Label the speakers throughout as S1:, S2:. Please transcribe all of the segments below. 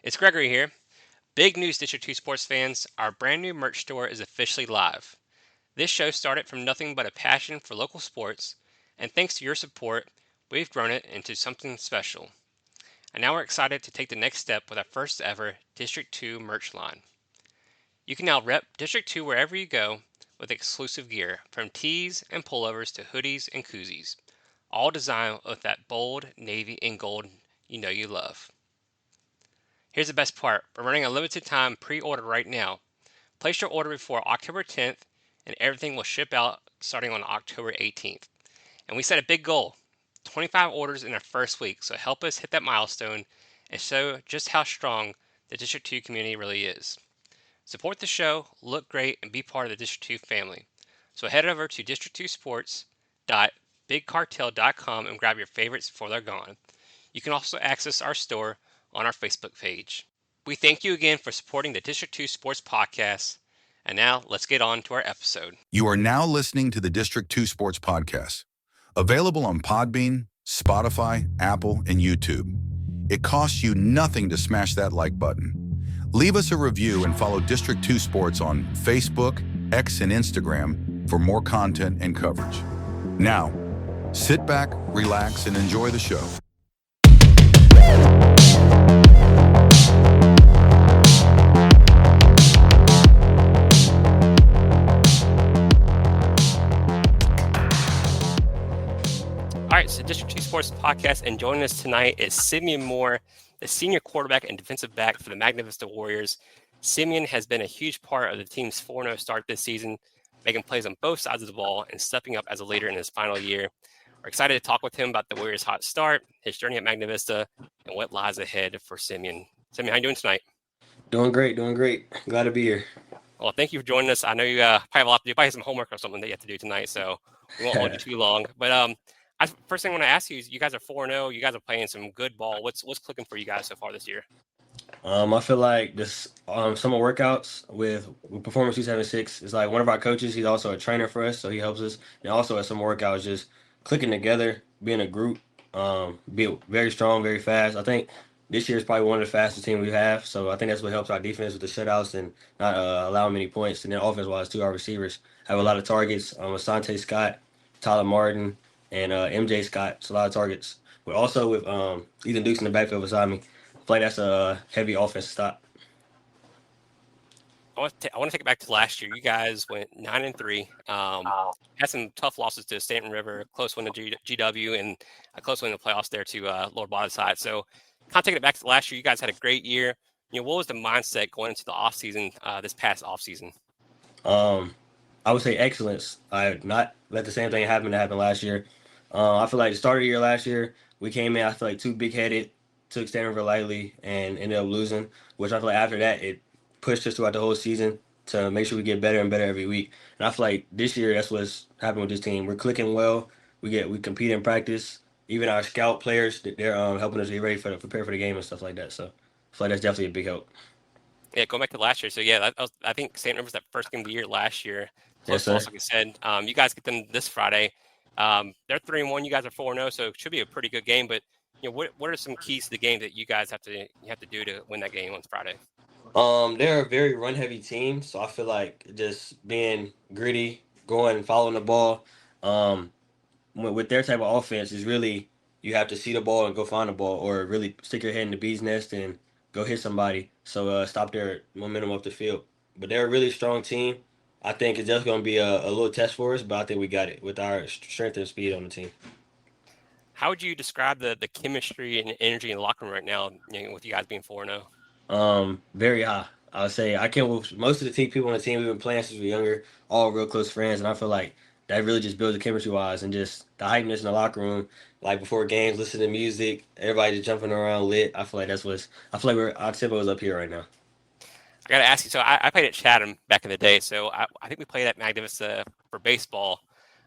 S1: It's Gregory here. Big news, District 2 sports fans. Our brand new merch store is officially live. This show started from nothing but a passion for local sports, and thanks to your support, we've grown it into something special. And now we're excited to take the next step with our first ever District 2 merch line. You can now rep District 2 wherever you go with exclusive gear, from tees and pullovers to hoodies and koozies, all designed with that bold navy and gold you know you love. Here's the best part. We're running a limited time pre-order right now. Place your order before October 10th and everything will ship out starting on October 18th. And we set a big goal, 25 orders in our first week. So help us hit that milestone and show just how strong the District 2 community really is. Support the show, look great, and be part of the District 2 family. So head over to district2sports.bigcartel.com and grab your favorites before they're gone. You can also access our store on our Facebook page. We thank you again for supporting the District 2 Sports Podcast. And now let's get on to our episode.
S2: You are now listening to the District 2 Sports Podcast, available on Podbean, Spotify, Apple, and YouTube. It costs you nothing to smash that like button. Leave us a review and follow District 2 Sports on Facebook, X, and Instagram for more content and coverage. Now, sit back, relax, and enjoy the show.
S1: All right, so District 2 Sports Podcast, and joining us tonight is Simeon Moore, the senior quarterback and defensive back for the Magna Vista Warriors. Simeon has been a huge part of the team's 4-0 start this season, making plays on both sides of the ball and stepping up as a leader in his final year. We're excited to talk with him about the Warriors' hot start, his journey at Magna Vista, and what lies ahead for Simeon. Simeon, how are you doing tonight?
S3: Doing great. Glad to be here.
S1: Well, thank you for joining us. I know you probably have a lot to do, probably some homework or something that you have to do tonight, so we won't hold you too long. But first thing I want to ask you is, you guys are 4-0. You guys are playing some good ball. What's clicking for you guys so far this year?
S3: I feel like this summer workouts with Performance 276 is like one of our coaches. He's also a trainer for us, so he helps us. And also at some workouts, just clicking together, being a group, be very strong, very fast. I think this year is probably one of the fastest teams we have. So I think that's what helps our defense with the shutouts and not allowing many points. And then offense-wise, too, our receivers have a lot of targets. Asante Scott, Tyler Martin, and MJ Scott. It's a lot of targets. But also with Ethan Dukes in the backfield beside me. I feel like that's a heavy offensive stop.
S1: I want to take it back to last year. You guys went 9-3. Had some tough losses to Stanton River, close win to GW, and a close win in the playoffs there to Lord Bottom-side. So, kind of taking it back to last year, you guys had a great year. What was the mindset going into the offseason, this past offseason?
S3: I would say excellence. I not let the same thing happen that happened last year. I feel like the start of the year last year, we came in, I feel like, too big-headed, took Stanton River lightly, and ended up losing, which I feel like after that, it pushed us throughout the whole season to make sure we get better and better every week. And I feel like this year, that's what's happened with this team. We're clicking well. We compete in practice. Even our scout players, they're helping us get ready prepare for the game and stuff like that. So I feel like that's definitely a big help.
S1: Yeah, going back to last year. So, yeah, I think St. River's that first game of the year last year.
S3: Yes,
S1: Close loss,
S3: sir.
S1: like I said. You guys get them this Friday. They're 3-1. You guys are 4-0, so it should be a pretty good game. But what are some keys to the game that you guys have to do to win that game on Friday?
S3: They're a very run heavy team, so I feel like just being gritty, going and following the ball. Um, with their type of offense is really you have to see the ball and go find the ball, or really stick your head in the bee's nest and go hit somebody. So stop their momentum up the field. But they're a really strong team. I think it's just going to be a little test for us, but I think we got it with our strength and speed on the team.
S1: How would you describe the chemistry and energy in the locker room right now, with you guys being 4-0?
S3: Very high. I would say I can't. Most of the people on the team we've been playing since we were younger, all real close friends, and I feel like that really just builds the chemistry wise and just the hypeness in the locker room. Like before games, listening to music, everybody just jumping around lit. I feel like that's what's. I feel like our tempo is up here right now.
S1: I got to ask you. So I played at Chatham back in the day. So I think we played at Magna Vista for baseball,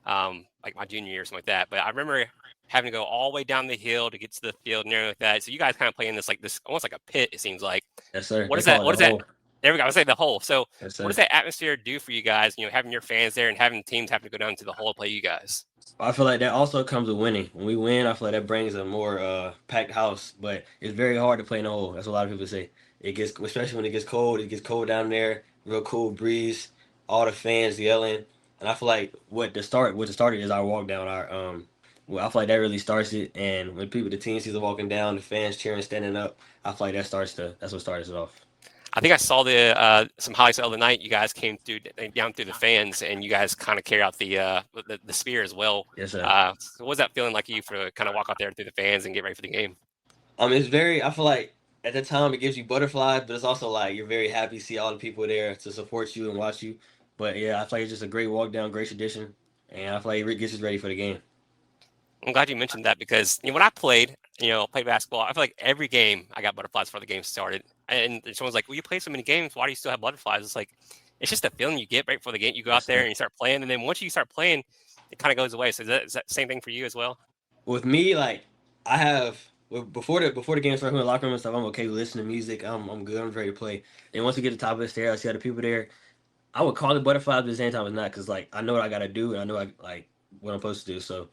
S1: like my junior year or something like that. But I remember having to go all the way down the hill to get to the field and everything like that. So you guys kind of play in this almost like a pit, it seems like.
S3: Yes, sir.
S1: What
S3: They
S1: is that?
S3: call it
S1: What
S3: the
S1: is that?
S3: hole.
S1: There we go. I was saying the hole. So
S3: Yes,
S1: what
S3: sir.
S1: does that atmosphere do for you guys? Having your fans there and having teams having to go down to the hole to play you guys.
S3: I feel like that also comes with winning. When we win, I feel like that brings a more packed house. But it's very hard to play in the hole. That's what a lot of people say. It gets, especially when it gets cold. It gets cold down there. Real cool breeze. All the fans yelling, and I feel like what the started is our walk down. Our well, I feel like that really starts it. And when people, the team sees us walking down, the fans cheering, standing up. I feel like that's what starts it off.
S1: I think I saw the some highlights the other night. You guys came through down through the fans, and you guys kind of carry out the spear as well.
S3: Yes, sir.
S1: So what was that feeling like you for kind of walk out there through the fans and get ready for the game?
S3: It's very. I feel like at the time it gives you butterflies, but it's also like you're very happy to see all the people there to support you and watch you. But yeah, I feel like it's just a great walk down, great tradition, and I feel like it gets us ready for the game.
S1: I'm glad you mentioned that because when I played, played basketball, I feel like every game I got butterflies before the game started. And someone's like, "Well, you play so many games. Why do you still have butterflies?" It's like it's just a feeling you get right before the game. You go out
S3: Yes,
S1: there
S3: sir.
S1: and you start playing, and then once you start playing, it kind of goes away. So is that the same thing for you as well?
S3: With me, like I have before the game starts in the locker room and stuff, I'm okay with listening to music. I'm good. I'm ready to play. And once we get to the top of the stairs, I see other people there. I would call it butterflies, but at the same time, it's not because like I know what I gotta do and I know like what I'm supposed to do. So,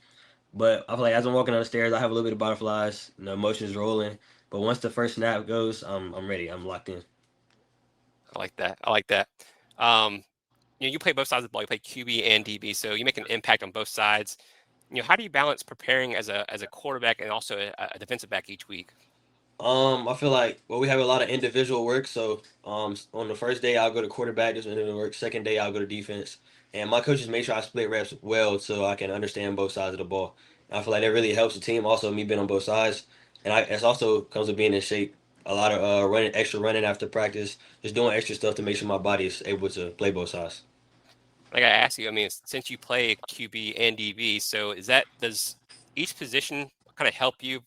S3: but I feel like as I'm walking down the stairs, I have a little bit of butterflies. Emotions rolling. But once the first snap goes, I'm ready. I'm locked in.
S1: I like that. I like that. Um, you play both sides of the ball. You play QB and DB, so you make an impact on both sides. How do you balance preparing as a quarterback and also a defensive back each week?
S3: I feel like we have a lot of individual work. So on the first day I'll go to quarterback, just individual work. Second day I'll go to defense, and my coaches make sure I split reps well so I can understand both sides of the ball. And I feel like that really helps the team. Also, me being on both sides, and it also comes with being in shape. A lot of running after practice, just doing extra stuff to make sure my body is able to play both sides.
S1: Like I asked you, I mean, since you play QB and DB, so does each position kind of help you,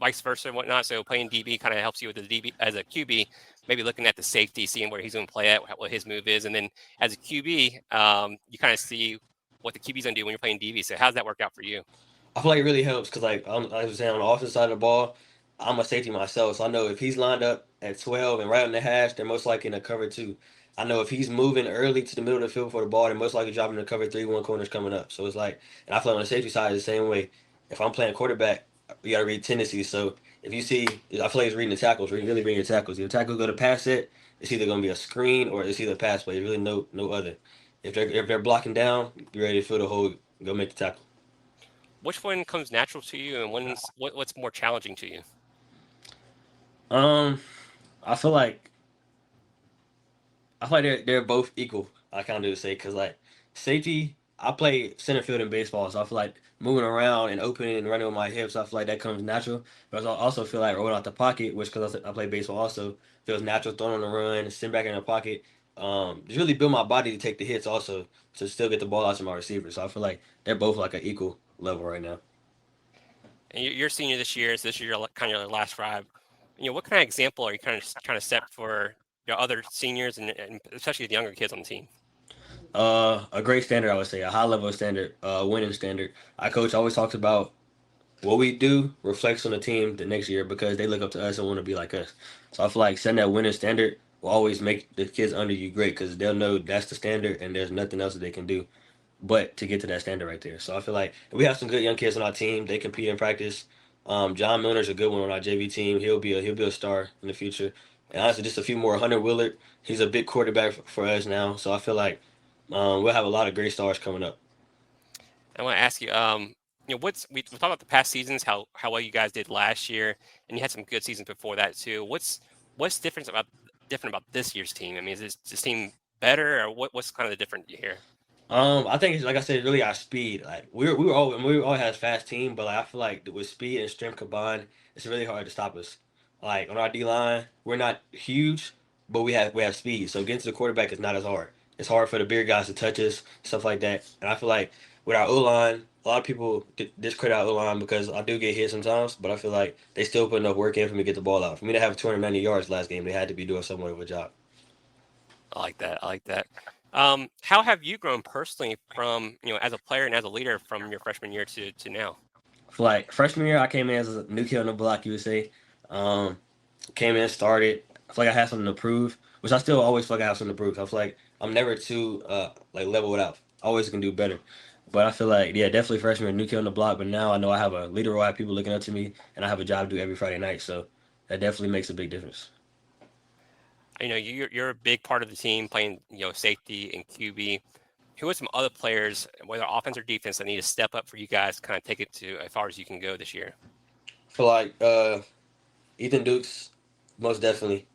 S1: vice versa and whatnot? So playing DB kind of helps you with the DB as a QB, maybe looking at the safety, seeing where he's going to play at, what his move is, and then as a QB, you kind of see what the QB's going to do when you're playing DB. So how's that work out for you?
S3: I feel like it really helps because, like I was saying, on the offensive side of the ball, I'm a safety myself, so I know if he's lined up at 12 and right on the hash, they're most likely in a cover two. I know if he's moving early to the middle of the field for the ball, they're most likely dropping the cover three, one corner's coming up. So it's like, and I feel like on the safety side is the same way. If I'm playing quarterback, you got to read tendencies. So if you see, I feel like it's reading the tackles, really reading your tackles. If the tackles go to pass it, it's either going to be a screen or it's either a pass play. There's really no other. If they're blocking down, be ready to fill the hole, go make the tackle.
S1: Which one comes natural to you, and what's more challenging to you?
S3: Um, I feel like they're both equal. I kind of do say because like safety, I play center field in baseball, so I feel like moving around and opening and running with my hips, I feel like that comes natural. But I also feel like rolling out the pocket, which because I play baseball also feels natural, throwing on the run, sitting back in the pocket. Just really build my body to take the hits also to still get the ball out to my receivers. So I feel like they're both like an equal level right now.
S1: And you're senior this year, so this is kind of your last ride. What kind of example are you kind of trying to set for your other seniors and especially the younger kids on the team?
S3: A great standard, I would say, a high level standard, winning standard. Our coach always talks about what we do reflects on the team the next year because they look up to us and want to be like us. So I feel like setting that winning standard will always make the kids under you great because they'll know that's the standard and there's nothing else that they can do but to get to that standard right there. So I feel like we have some good young kids on our team. They compete in practice. John Milner's a good one on our JV team. He'll be a star in the future. And honestly, just a few more. Hunter Willard, he's a big quarterback for us now. So I feel like we'll have a lot of great stars coming up.
S1: I want to ask you, we talked about the past seasons, how well you guys did last year, and you had some good seasons before that too. What's different about this year's team? I mean, is this team better, or what's kind of the different you hear?
S3: I think it's like I said, really our speed. Like we were all had a fast team, but like I feel like with speed and strength combined, it's really hard to stop us. Like on our D line, we're not huge, but we have speed. So getting to the quarterback is not as hard. It's hard for the bigger guys to touch us, stuff like that. And I feel like with our O line, a lot of people discredit our O line because I do get hit sometimes, but I feel like they still put enough work in for me to get the ball out. For me to have 290 yards last game, they had to be doing somewhat of a job.
S1: I like that. I like that. How have you grown personally from as a player and as a leader from your freshman year to now?
S3: For like freshman year, I came in as a new kid on the block, you would say. Um, Came in, started. I feel like I had something to prove, which I still always feel like I have something to prove. I feel like I'm never too like leveled out. Always can do better. But I feel like, yeah, definitely freshman, new kid on the block. But now I know I have a leader role, I have people looking up to me, and I have a job to do every Friday night. So that definitely makes a big difference.
S1: You're a big part of the team playing safety and QB. Who are some other players, whether offense or defense, that need to step up for you guys to kind of take it to as far as you can go this year?
S3: I feel like Ethan Dukes, most definitely.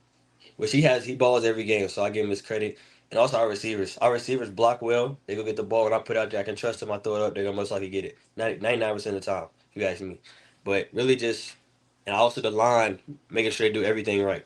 S3: Which he balls every game, so I give him his credit. And also our receivers. Our receivers block well. They go get the ball when I put it out there. I can trust them. I throw it up. They're gonna most likely get it. 99% of the time, if you ask me. But really just and also the line, making sure they do everything right.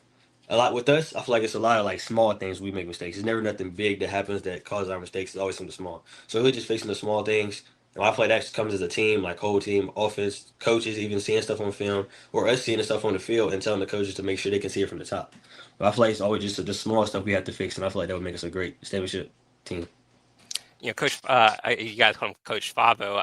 S3: A lot with us, I feel like it's a lot of like small things we make mistakes. It's never nothing big that happens that causes our mistakes. It's always something small. So really just fixing the small things. And I feel like that comes as a team, like whole team, offense, coaches, even seeing stuff on film, or us seeing the stuff on the field and telling the coaches to make sure they can see it from the top. But I feel like it's always just the small stuff we have to fix, and I feel like that would make us a great championship team.
S1: Coach, you guys call him Coach Favo.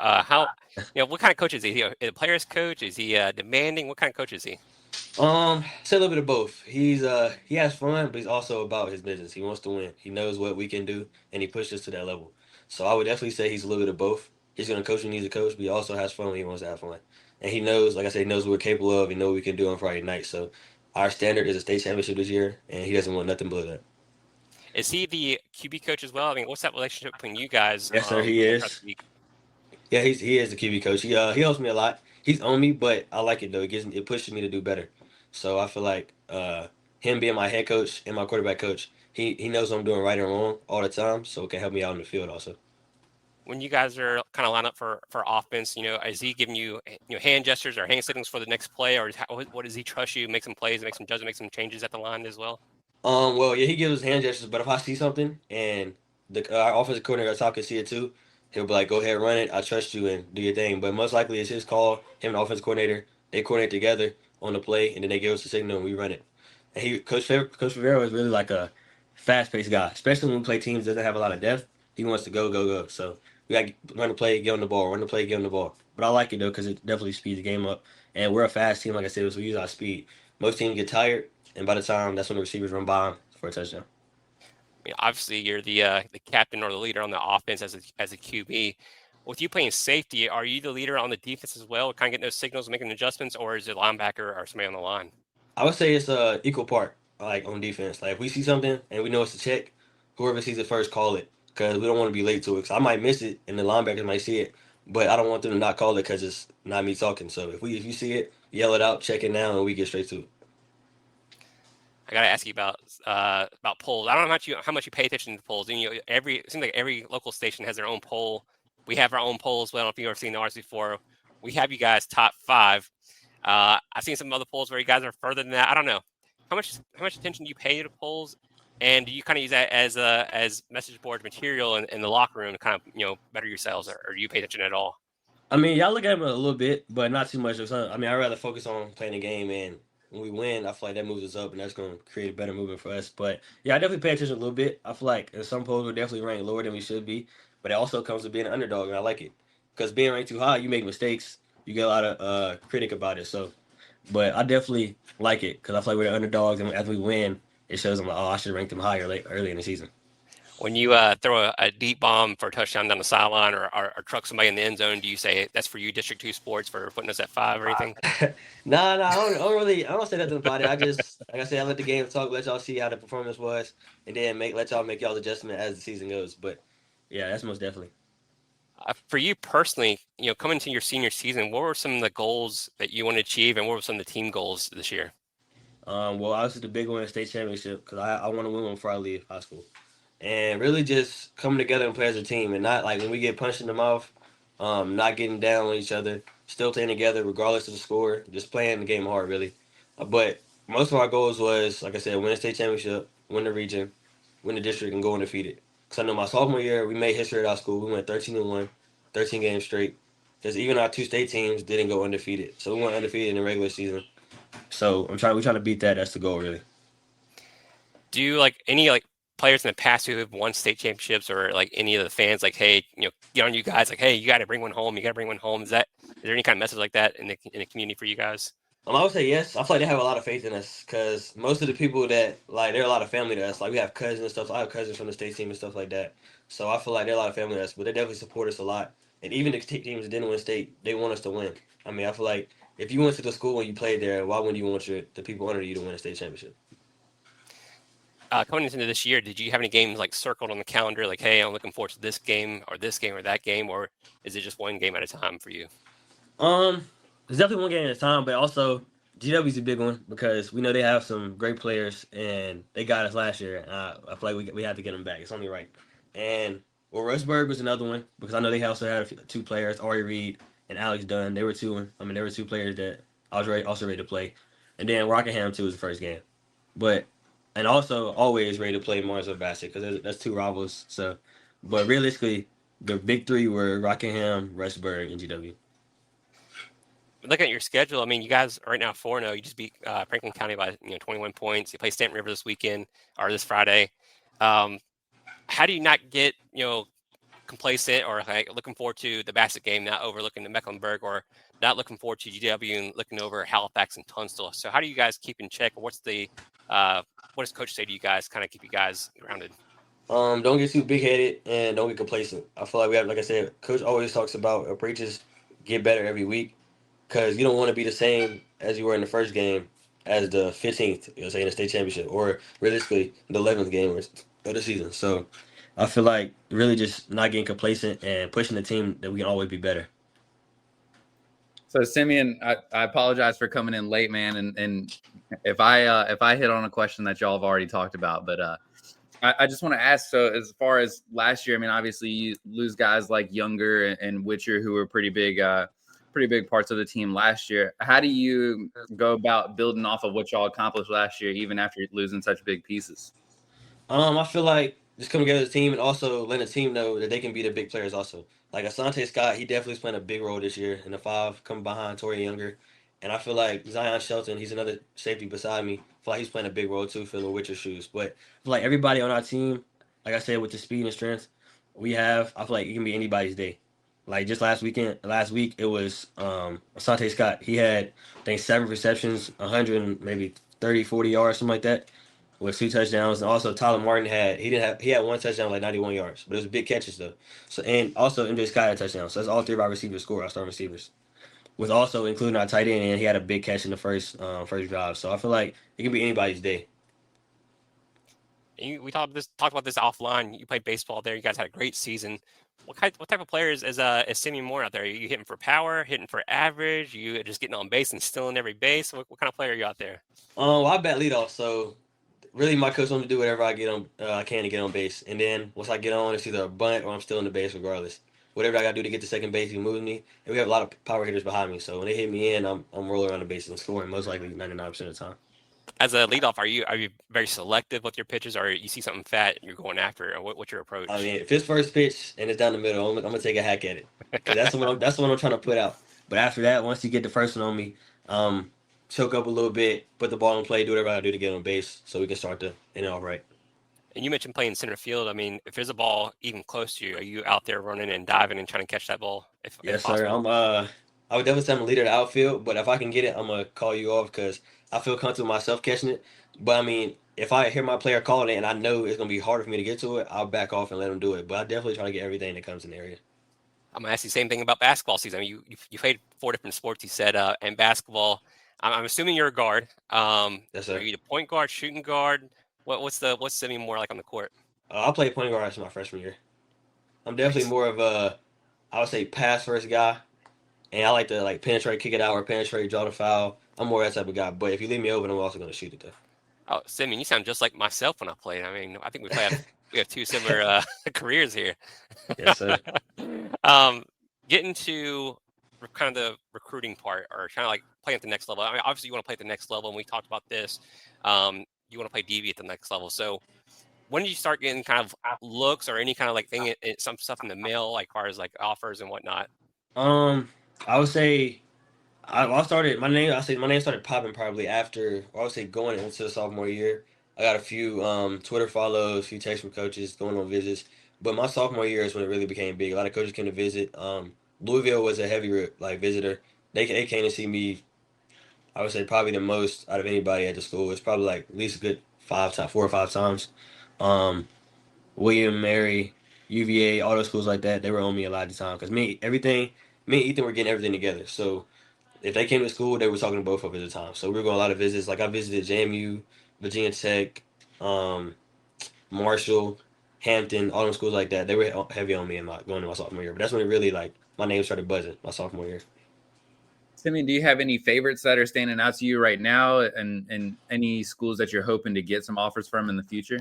S1: What kind of coach is he? Is he a player's coach? Is he demanding? What kind of coach is he?
S3: Say a little bit of both. He has fun, but he's also about his business. He wants to win. He knows what we can do, and he pushes us to that level. So I would definitely say he's a little bit of both. He's gonna coach when he needs to coach, but he also has fun when he wants to have fun. And he knows, like I said, he knows what we're capable of. He knows what we can do on Friday night. So our standard is a state championship this year, and he doesn't want nothing below that.
S1: Is he the QB coach as well? I mean, what's that relationship between you guys
S3: Yes, sir. He
S1: throughout
S3: is.
S1: the week?
S3: Yeah, he is the QB coach. He helps me a lot. He's on me, but I like it though. It pushes me to do better. So I feel like him being my head coach and my quarterback coach, he knows what I'm doing right and wrong all the time, so it can help me out in the field also.
S1: When you guys are kind of line up for offense, is he giving you hand gestures or hand signals for the next play, or what does he trust you, make some plays, make some judgments, make some changes at the line as well?
S3: Well, yeah, he gives us hand gestures, but if I see something and our offensive coordinator at top can see it too, he'll be like, "Go ahead, run it. I trust you and do your thing." But most likely, it's his call. Him and the offensive coordinator they coordinate together on the play, and then they give us the signal and we run it. And Coach Favero is really like a fast-paced guy, especially when we play teams that doesn't have a lot of depth. He wants to go, go, go. So we got to run the play, get on the ball, run the play, get on the ball. But I like it though because it definitely speeds the game up. And we're a fast team, like I said, so we use our speed. Most teams get tired, and by the time that's when the receivers run by him for a touchdown.
S1: Obviously, you're the captain or the leader on the offense as a QB. With you playing safety, are you the leader on the defense as well, kind of getting those signals, making adjustments, or is it linebacker or somebody on the line?
S3: I would say it's a equal part, like on defense. Like if we see something and we know it's a check, whoever sees it first, call it because we don't want to be late to it. Cause I might miss it and the linebackers might see it, but I don't want them to not call it because it's not me talking. So if you see it, yell it out, check it now, and we get straight to it.
S1: I got to ask you about polls. I don't know how much you pay attention to polls. And, it seems like every local station has their own poll. We have our own poll as well. I don't know if you've ever seen ours before. We have you guys top 5. I've seen some other polls where you guys are further than that. I don't know how much attention do you pay to polls, and do you kind of use that as message board material in the locker room to kind of better yourselves, or do you pay attention at all?
S3: I mean, y'all look at them a little bit, but not too much. I mean, I'd rather focus on playing the game, and when we win, I feel like that moves us up, and that's going to create a better movement for us. But yeah, I definitely pay attention a little bit. I feel like in some polls we're definitely ranked lower than we should be, but it also comes with being an underdog, and I like it because being ranked too high, you make mistakes, you get a lot of critic about it. So, but I definitely like it because I feel like we're the underdogs, and as we win, it shows them like, oh, I should rank them higher early in the season.
S1: When you throw a deep bomb for a touchdown down the sideline, or truck somebody in the end zone, do you say that's for you, District 2 Sports, for putting us at 5 or anything?
S3: Nah, I don't say nothing about it. I just, like I said, I let the game talk, let y'all see how the performance was, and then let y'all make y'all adjustment as the season goes. But yeah, that's most definitely.
S1: For you personally, coming to your senior season, what were some of the goals that you want to achieve, and what were some of the team goals this year?
S3: Well, obviously the big one is state championship because I want to win one before I leave high school, and really just coming together and play as a team, and not like when we get punched in the mouth, not getting down on each other, still playing together regardless of the score, just playing the game hard really. But most of our goals was, like I said, win a state championship, win the region, win the district, and go undefeated. Because I know my sophomore year we made history at our school. We went 13-1, 13 games straight. Because even our two state teams didn't go undefeated, so we went undefeated in the regular season. So we're trying to beat that. That's the goal really.
S1: Do you any players in the past who have won state championships, or any of the fans hey, get on you guys, hey, you got to bring one home, you got to bring one home? Is there any kind of message like that in the community for you guys?
S3: I would say yes. I feel like they have a lot of faith in us because most of the people that they're a lot of family to us. Like we have cousins and stuff. So I have cousins from the state team and stuff like that. So I feel like they're a lot of family to us, but they definitely support us a lot. And even the teams that didn't win state, they want us to win. I mean, I feel like if you went to the school and you played there, why wouldn't you want the people under you to win a state championship?
S1: Coming into this year, did you have any games like circled on the calendar, like, hey, I'm looking forward to this game or that game, or is it just one game at a time for you?
S3: There's definitely one game at a time, but also GW's a big one because we know they have some great players and they got us last year. And I feel like we have to get them back. It's only right. And well, Rushburg was another one because I know they also had two players, Ari Reed and Alex Dunn. They were two. I mean, they were two players that I was also ready to play. And then Rockingham too was the first game, but and also always ready to play Marshall Bassett because that's two rivals. So, but realistically, the big three were Rockingham, Rushburg, and GW.
S1: Looking at your schedule, I mean, you guys are right now 4-0. You just beat Franklin County by 21 points. You play Stanton River this weekend or this Friday. Um, how do you not get complacent or like looking forward to the Bassett game, not overlooking the Mecklenburg, or not looking forward to GW and looking over Halifax and Tunstall? So how do you guys keep in check? Or what does coach say to you guys, kind of keep you guys grounded?
S3: Don't get too big headed and don't get complacent. I feel like we have, like I said, coach always talks about or preaches get better every week because you don't want to be the same as you were in the first game as the 15th, say in the state championship, or realistically the 11th game of the season. So I feel like really just not getting complacent and pushing the team that we can always be better.
S4: So Simeon, I apologize for coming in late, man, and if I hit on a question that y'all have already talked about, but I just want to ask. So as far as last year, I mean, obviously you lose guys like Younger and Witcher, who were pretty big parts of the team last year. How do you go about building off of what y'all accomplished last year, even after losing such big pieces?
S3: I feel like just coming together as a team and also letting the team know that they can be the big players also. Like Asante Scott, he definitely is playing a big role this year in the five, coming behind Tori Younger. And I feel like Zion Shelton, he's another safety beside me. I feel like he's playing a big role too, filling Witcher's shoes. But I feel like everybody on our team, like I said, with the speed and strength we have, I feel like it can be anybody's day. Like just last week it was Asante Scott. He had I think 7 receptions, 100 maybe 30, 40 yards, something like that with 2 touchdowns. And also Tyler Martin he had 1 touchdown, like 91 yards, but it was big catches though. So and also MJ Scott had a touchdown. So that's all three of our receivers score, our starting receivers. With also including our tight end, and he had a big catch in the first drive. So I feel like it can be anybody's day.
S1: We talked about this offline. You played baseball there. You guys had a great season. What type of players is Simeon Moore out there? Are you hitting for power, hitting for average? You just getting on base and stealing every base? What kind of player are you out there?
S3: Well, I bat leadoff, so really my coach wants me to do whatever I can to get on base. And then once I get on, it's either a bunt or I'm still in the base regardless. Whatever I got to do to get to second base, he moves me. And we have a lot of power hitters behind me, so when they hit me in, I'm rolling around the bases and scoring most likely 99% of the time.
S1: As a leadoff, are you very selective with your pitches, or you see something fat you're going after? Or what's your
S3: I
S1: approach?
S3: mean, if it's first pitch and it's down the middle, I'm gonna take a hack at it because that's the one I'm trying to put out. But after that, once you get the first one on me, choke up a little bit, put the ball in play, do whatever I do to get on base, so we can start the inning off right.
S1: And you mentioned playing center field. I mean, if there's a ball even close to you, are you out there running and diving and trying to catch that ball if
S3: Yes, sir.
S1: possible?
S3: I would definitely say I'm a leader of the outfield, but if I can get it, I'm gonna call you off because I feel comfortable myself catching it. But I mean, if I hear my player calling it and I know it's gonna be harder for me to get to it, I'll back off and let him do it. But I definitely try to get everything that comes in the area.
S1: I'm gonna ask you the same thing about basketball season. I mean, you played four different sports. You said, and basketball. I'm assuming you're a guard.
S3: Yes,
S1: Are
S3: sir.
S1: you the point guard, shooting guard? What's Simeon more like on the court?
S3: I played point guard since my freshman year. I'm definitely
S1: Nice.
S3: more of a, I would say, pass first guy, and I like to like penetrate, kick it out, or penetrate, draw the foul. I'm more that type of guy. But if you leave me open, I'm also gonna shoot it though.
S1: Oh, Simeon, you sound just like myself when I played. I mean, I think we have two similar careers here.
S3: Yes, sir.
S1: um, Getting to kind of the recruiting part, or kind of like playing at the next level. I mean, obviously you want to play at the next level, and we talked about this. You want to play DB at the next level. So when did you start getting kind of looks or any kind of like thing, some stuff in the mail, like far as like offers and whatnot?
S3: Um, I would say I started my name. I say my name started popping probably after, or I would say going into the sophomore year. I got a few Twitter follows, a few texts from coaches, going on visits. But my sophomore year is when it really became big. A lot of coaches came to visit. Louisville was a heavy like visitor. They came to see me. I would say probably the most out of anybody at the school. It's probably like at least a good 5 times, 4 or 5 times. Um, William Mary. UVA, all those schools like that, they were on me a lot of the time because me and Ethan were getting everything together. So if they came to school, they were talking to both of us at the time. So we were going a lot of visits. Like I visited JMU, Virginia Tech, um, Marshall, Hampton, all them schools like that. They were heavy on me in my going to my sophomore year. But that's when it really like my name started buzzing my sophomore year.
S4: Simeon, do you have any favorites that are standing out to you right now, and any schools that you're hoping to get some offers from in the future?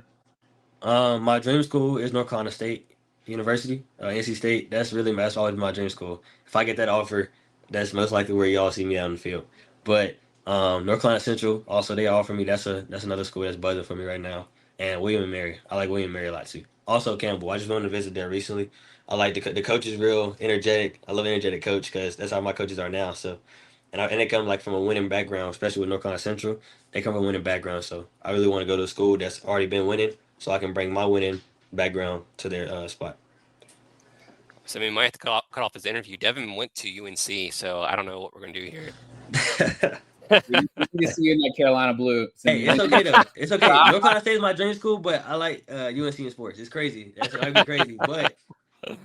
S3: My dream school is North Carolina State University, NC State. That's always my dream school. If I get that offer, that's most likely where y'all see me out on the field. But North Carolina Central, also they offer me. That's another school that's buzzing for me right now. And William and Mary, I like William and Mary a lot too. Also Campbell, I just went to visit there recently. I like the coach is real energetic. I love an energetic coach because that's how my coaches are now. So and they come like from a winning background, especially with North Carolina Central. They come from a winning background, so I really want to go to a school that's already been winning, so I can bring my winning background to their spot.
S1: So I mean, might have to cut off this interview. Devin went to UNC, so I don't know what we're gonna do here.
S4: We need to see you in that Carolina blue.
S3: Hey, it's okay though. It's okay. North Carolina State is my dream school, but I like UNC in sports. It's crazy. It might be crazy,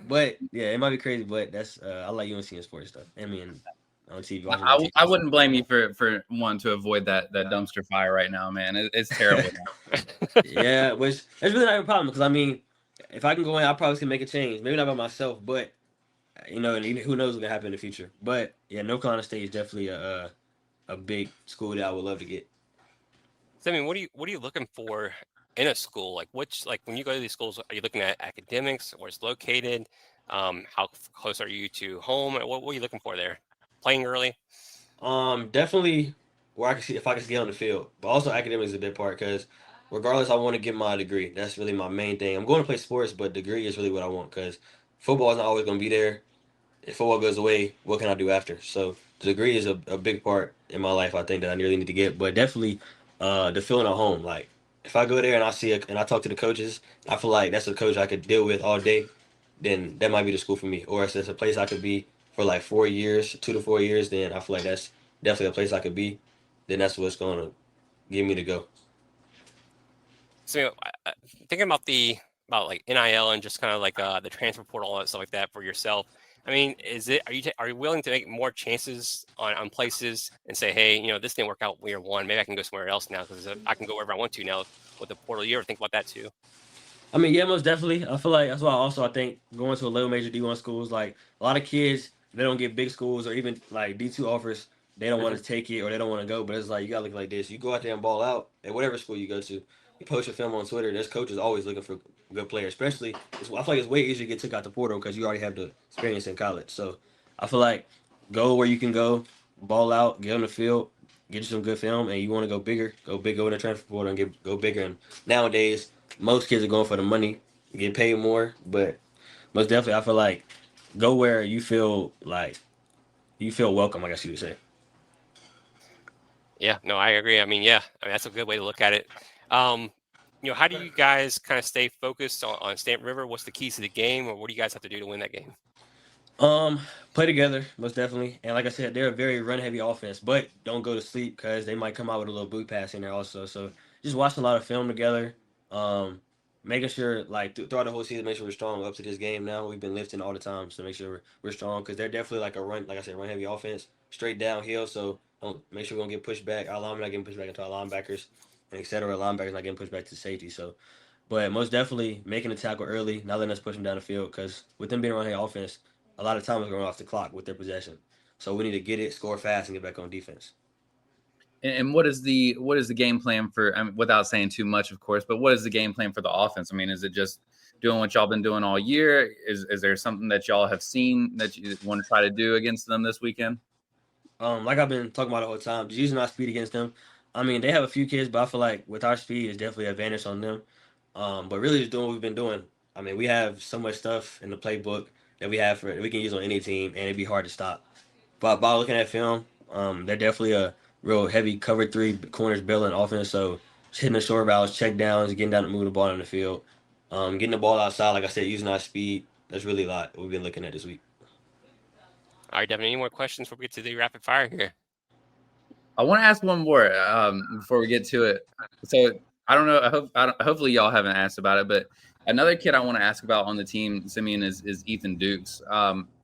S3: but yeah, it might be crazy, but that's I like UNC in sports stuff. I mean, on TV.
S4: I wouldn't blame you for wanting to avoid that dumpster fire right now, man. It's terrible.
S3: Yeah, which that's really not a problem because I mean, if I can go in, I probably can make a change. Maybe not by myself, but and who knows what's gonna happen in the future. But yeah, North Carolina State is definitely a big school that I would love to get.
S1: So I mean, what are you looking for in a school? Like when you go to these schools, are you looking at academics, where it's located? How close are you to home? What are you looking for there? Playing early?
S3: Definitely where I can see if I can get on the field, but also academics is a big part because regardless, I want to get my degree. That's really my main thing. I'm going to play sports, but degree is really what I want because football is not always going to be there. If football goes away, what can I do after? So the degree is a big part in my life. I think that I really need to get, but definitely the feeling at home. Like if I go there and I talk to the coaches, I feel like that's a coach I could deal with all day. Then that might be the school for me. Or if it's a place I could be for like 4 years, 2 to 4 years, then I feel like that's definitely a place I could be. Then that's what's going to get me to go.
S1: So thinking about like NIL and just kind of like the transfer portal, all that stuff like that for yourself. I mean, are you willing to make more chances on places and say, hey, this didn't work out year one, maybe I can go somewhere else now because I can go wherever I want to now with the portal. You ever think about that too?
S3: I mean, yeah, most definitely. I feel like that's why I think going to a low major D1 schools, like a lot of kids, they don't get big schools or even like D2 offers. They don't want to take it or they don't want to go. But it's like you gotta look like this. You go out there and ball out at whatever school you go to. You post your film on Twitter. There's coaches always looking for good players. Especially, I feel like it's way easier to get took out the portal because you already have the experience in college. So I feel like go where you can go, ball out, get on the field, get you some good film, and you want to go bigger, go big, go in the transfer portal and go bigger. And nowadays most kids are going for the money, get paid more, but most definitely I feel like go where you feel welcome, I guess you would say.
S1: Yeah, no, I agree. I mean, that's a good way to look at it. How do you guys kind of stay focused on Stamp River? What's the keys to the game, or what do you guys have to do to win that game?
S3: Play together, most definitely. And like I said, they're a very run heavy offense, but don't go to sleep because they might come out with a little boot pass in there also. So just watch a lot of film together. Making sure like throughout the whole season, make sure we're strong up to this game now. We've been lifting all the time, so make sure we're strong because they're definitely like like I said, run heavy offense, straight downhill. So don't make sure we don't get pushed back. Our linemen not getting pushed back into our linebackers, and etc. Linebackers not getting pushed back to safety. So, but most definitely making the tackle early, not letting us push them down the field because with them being run heavy offense, a lot of time is going off the clock with their possession. So we need to get it, score fast, and get back on defense.
S4: And what is the game plan for? I mean, without saying too much, of course, but what is the game plan for the offense? I mean, is it just doing what y'all been doing all year? Is there something that y'all have seen that you want to try to do against them this weekend?
S3: Like I've been talking about the whole time, just using our speed against them. I mean, they have a few kids, but I feel like with our speed, it's definitely an advantage on them. But really, just doing what we've been doing. I mean, we have so much stuff in the playbook that we can use on any team, and it'd be hard to stop. But by looking at film, they're definitely a real heavy cover three corners bailing offense. So just hitting the short routes, check downs, getting down and moving the ball on the field, getting the ball outside. Like I said, using our speed. That's really a lot we've been looking at this week.
S1: All right, Devin, any more questions before we get to the rapid fire here?
S4: I want to ask one more before we get to it. So I don't know. Hopefully y'all haven't asked about it, but Another kid I want to ask about on the team, Simeon, is Ethan Dukes.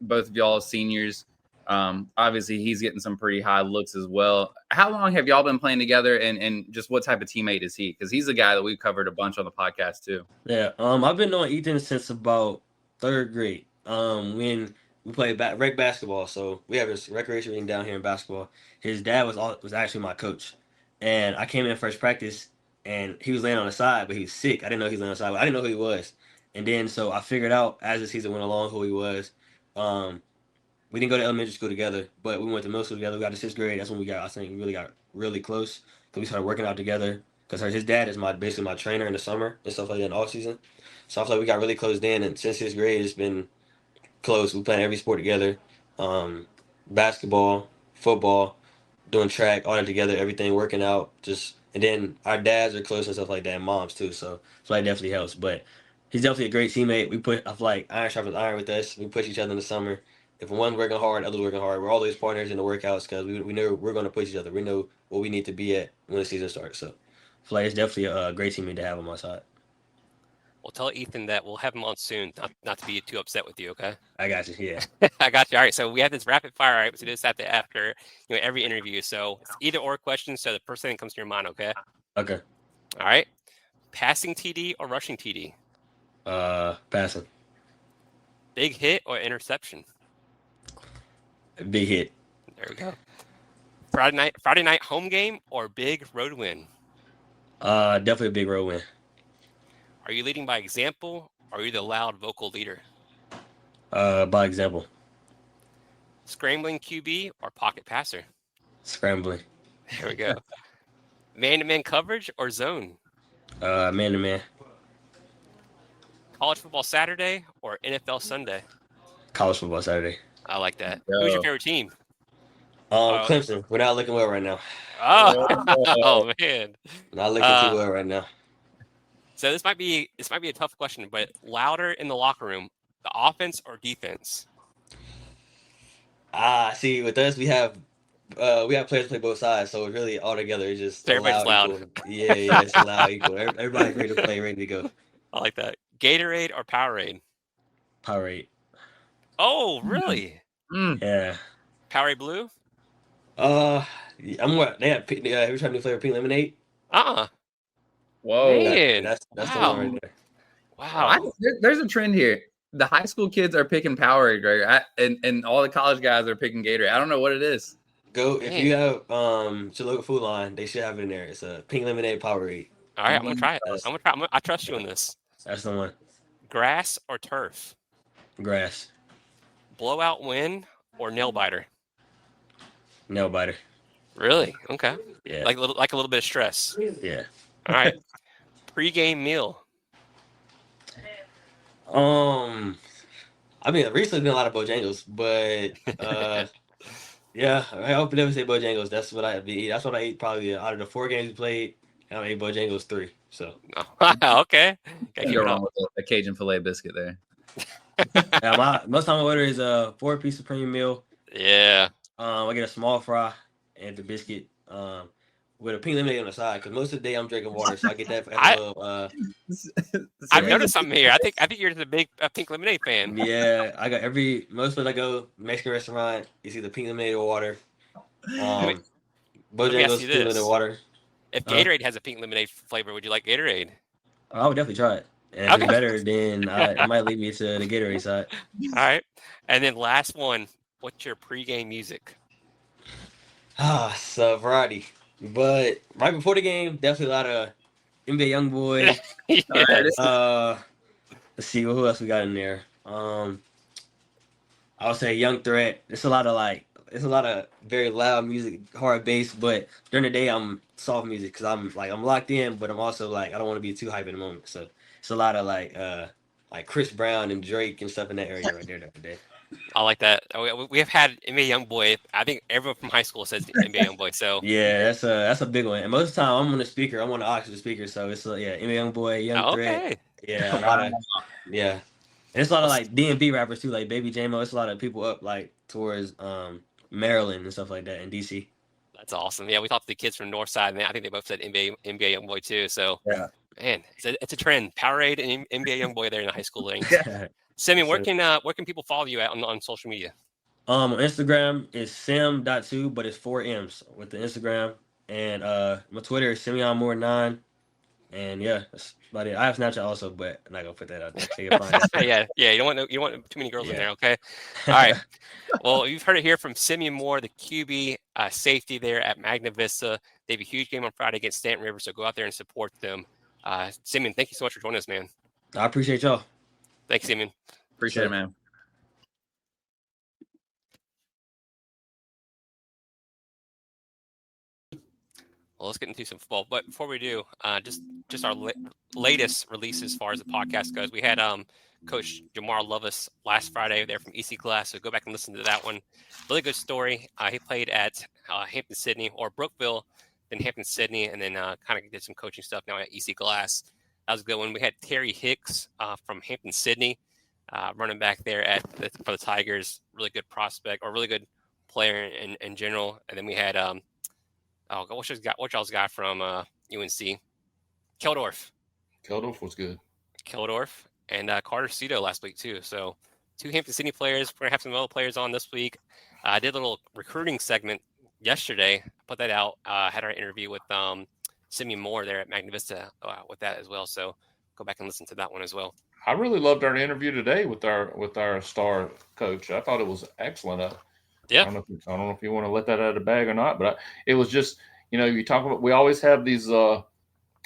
S4: Both of y'all seniors. Obviously, he's getting some pretty high looks as well. How long have y'all been playing together, and just what type of teammate is he? Because he's a guy that we've covered a bunch on the podcast too.
S3: Yeah, I've been knowing Ethan since about third grade. When we played rec basketball, so we have this recreation ring down here in basketball. His dad was actually my coach, and I came in first practice, and he was laying on the side, but he was sick. I didn't know he was laying on the side. I didn't know who he was, and then so I figured out as the season went along who he was. We didn't go to elementary school together, but we went to middle school together. We got to sixth grade. That's when I think we really got really close because we started working out together. Because his dad is basically my trainer in the summer and stuff like that in off season. So I feel like we got really close then, and since sixth grade, it's been close. We playing every sport together, basketball, football, doing track, all that together, everything working out. And then our dads are close and stuff like that, and moms too. So that definitely helps. But he's definitely a great teammate. I feel like iron sharpens iron with us. We push each other in the summer. If one's working hard, others working hard. We're always partners in the workouts because we know we're going to push each other. We know what we need to be at when the season starts. So I feel like it's definitely a great teammate to have on my side.
S1: Well, tell Ethan that we'll have him on soon, not to be too upset with you, okay?
S3: I got you, yeah.
S1: I got you. All right, so we have this rapid fire, all right? So we do this after every interview. So it's either or questions, so the first thing that comes to your mind, okay?
S3: Okay.
S1: All right. Passing TD or rushing TD?
S3: Passing.
S1: Big hit or interception?
S3: Big hit.
S1: There we go. Friday night home game or big road win?
S3: Definitely a big road win.
S1: Are you leading by example, or are you the loud vocal leader?
S3: By example.
S1: Scrambling QB or pocket passer?
S3: Scrambling.
S1: There we go. Man-to-man coverage or zone?
S3: Man-to-man.
S1: College football Saturday or NFL Sunday?
S3: College football Saturday.
S1: I like that. Who's your favorite team?
S3: Clemson. We're not looking well right now.
S1: Oh man.
S3: Not looking too well right now.
S1: So this might be a tough question, but louder in the locker room, the offense or defense?
S3: See, with us we have players play both sides, so it's really all together. It's just
S1: everybody's loud.
S3: Equal. Yeah, it's loud equal. Everybody's ready to play, ready to go.
S1: I like that. Gatorade or Powerade?
S3: Powerade.
S1: Oh, really?
S3: Yeah.
S1: Powerade Blue?
S3: I'm what they have. Have you tried new flavor pink lemonade?
S4: Whoa.
S1: Man.
S3: That's the one right there.
S1: Wow.
S4: There's a trend here. The high school kids are picking Powerade, right? And all the college guys are picking Gatorade. I don't know what it is.
S3: If you have your local food line, they should have it in there. It's a pink lemonade Powerade.
S1: All right, I'm gonna try it. I trust you on this.
S3: That's the one.
S1: Grass or turf?
S3: Grass.
S1: Blowout win or nail biter?
S3: Nail biter.
S1: Really? Okay.
S3: Yeah.
S1: Like a little bit of stress.
S3: Yeah.
S1: All right. Pre-game meal.
S3: I mean, recently been a lot of Bojangles, but yeah, I hope you never say Bojangles. That's what I eat. That's what I ate probably out of the 4 games we played. I ate Bojangles 3. So
S1: okay.
S4: You're wrong with the Cajun filet biscuit there.
S3: Yeah, most time I order is a 4-piece supreme meal.
S1: Yeah.
S3: I get a small fry and the biscuit. With a pink lemonade on the side, because most of the day I'm drinking water, so I get that.
S1: I've noticed something here. I think you're the big pink lemonade fan.
S3: Yeah, I got most places I go, Mexican restaurant, you see the pink lemonade or water. Bojangles pink lemonade water.
S1: If Gatorade has a pink lemonade flavor, would you like Gatorade?
S3: I would definitely try it. And if it's better, then it might lead me to the Gatorade side.
S1: All right, and then last one. What's your pregame music?
S3: It's a variety. But right before the game, definitely a lot of NBA Youngboy. Let's see who else we got in there. I would say Young Threat. It's a lot of very loud music, hard bass. But during the day, I'm soft music because I'm locked in, but I'm also I don't want to be too hype in the moment. So it's a lot of like Chris Brown and Drake and stuff in that area right there during the day.
S1: I like that. We have had NBA Youngboy. I think everyone from high school says NBA Youngboy. So
S3: yeah, that's a big one. And most of the time, I'm on the speaker. I'm on the aux speaker. So it's NBA Youngboy, Young Threat. Yeah, and it's a lot of DMV rappers too, like Baby J-Mo. It's a lot of people up towards Maryland and stuff like that in DC.
S1: That's awesome. Yeah, we talked to the kids from Northside, and I think they both said NBA Youngboy too. So
S3: yeah,
S1: Man, it's a trend. Powerade and NBA YoungBoy there in the high school ranks.
S3: Yeah.
S1: Simeon, where
S3: So,
S1: can people follow you at on social media?
S3: on Instagram is sim.2, but it's 4 M's with the Instagram. And my Twitter is Simeon Moore 9. And yeah, that's about it. I have Snapchat also, but I'm not gonna put that out there. So you can find it.
S1: Yeah, you don't want too many girls in
S3: Yeah.
S1: there. Okay, all right. Well, you've heard it here from Simeon Moore, the QB safety there at Magna Vista. They have a huge game on Friday against Stanton River, so go out there and support them. Simeon, thank you so much for joining us, man.
S3: I appreciate y'all.
S1: Thanks, Simeon.
S4: Appreciate it, man.
S1: Well, let's get into some football. But before we do, just our latest release as far as the podcast goes. We had Coach Jamar Lovis last Friday there from EC Class, so go back and listen to that one. Really good story. He played at Hampton Sydney or Brookville, then Hampton Sydney, and then kind of did some coaching stuff now at EC Glass. That was a good one. We had Terry Hicks from Hampton Sydney, running back there for the Tigers. Really good prospect, or really good player in general. And then we had what y'all's got from UNC? Keldorf.
S5: Keldorf was good.
S1: Keldorf and Carter Cito last week too. So 2 Hampton Sydney players. We're gonna have some other players on this week. I did a little recruiting segment yesterday. Put that out. Had our interview with Simeon Moore there at Magna Vista with that as well. So go back and listen to that one as well.
S5: I really loved our interview today with our star coach. I thought it was excellent.
S1: Yeah.
S5: I don't know if you want to let that out of the bag or not, but it was just, you talk about, we always have these, well,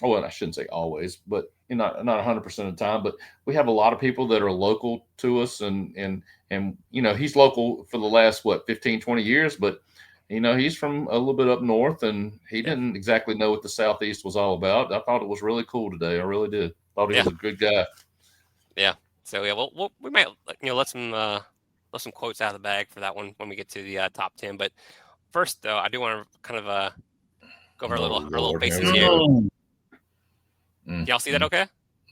S5: I shouldn't say always, but not 100% of the time, but we have a lot of people that are local to us and he's local for the last, 15, 20 years, but he's from a little bit up north and he didn't exactly know what the Southeast was all about. I thought it was really cool today. I really did. Thought he was a good guy.
S1: Yeah. So yeah, we might let some quotes out of the bag for that one when we get to the top 10. But first, though, I do want to kind of go over our little bases here. Y'all see that? Okay.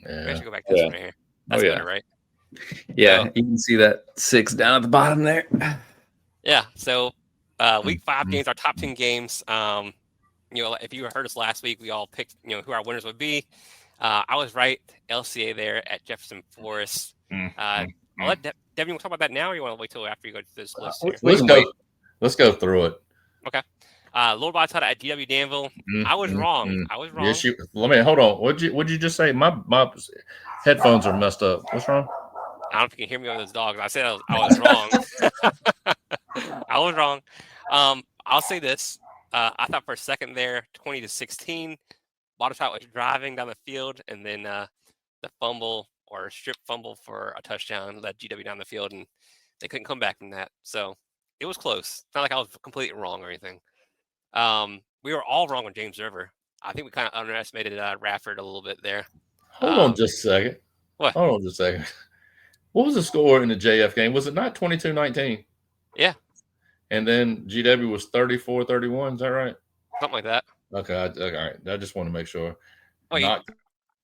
S5: Yeah.
S1: We should go back to this one right here. That's better, right?
S4: Yeah, you can see that 6 down at the bottom there.
S1: Yeah. So week 5 games, our top 10 games. If you heard us last week, we all picked who our winners would be. I was right. LCA there at Jefferson Forest. I'll let Devin, you want to talk about that now, or you want to wait till after you go to this list?
S5: Let's go through it.
S1: Okay. Lord Bottot at GW Danville. I was wrong. I was wrong.
S5: Yes, let me hold on. What'd you just say? My headphones are messed up. What's wrong?
S1: I don't know if you can hear me on those dogs. I said I was wrong. I was wrong. I'll say this. I thought for a second there, 20-16. Bottot was driving down the field, and then the fumble or strip fumble for a touchdown led GW down the field, and they couldn't come back from that. So it was close. It's not like I was completely wrong or anything. We were all wrong on James River. I think we kind of underestimated Rafford a little bit there.
S5: Hold on just a second.
S1: What?
S5: Hold on just a second. What was the score in the JF game? Was it not 22-19?
S1: Yeah.
S5: And then GW was 34-31. Is that right?
S1: Something like that.
S5: Okay. All right. I just want to make sure.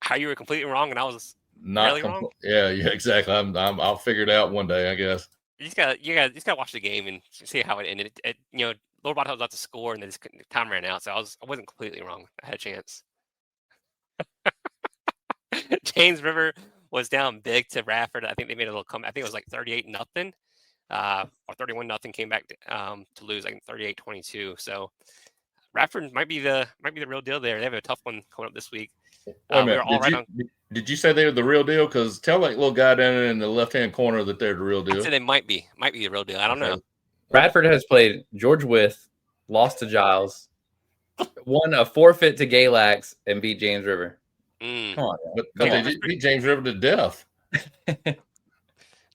S1: How you were completely wrong and I was
S5: not
S1: really wrong?
S5: Yeah, exactly. I'll figure it out one day, I guess.
S1: You just gotta watch the game and see how it ended. Lord Bottot was about to score and then time ran out, so I wasn't completely wrong. I had a chance. James River was down big to Rafford. I think they made a little comeback. I think it was like 38-0, or 31-0. Came back to lose like 38-22. So Rafford might be the real deal there. They have a tough one coming up this week.
S5: Did you say they were the real deal? Because tell that little guy down in the left-hand corner that they're the real deal.
S1: I said they might be the real deal. I don't know.
S4: Bradford has played George Wythe, lost to Giles, won a forfeit to Galax, and beat James River.
S5: Come on, but they beat James River to death.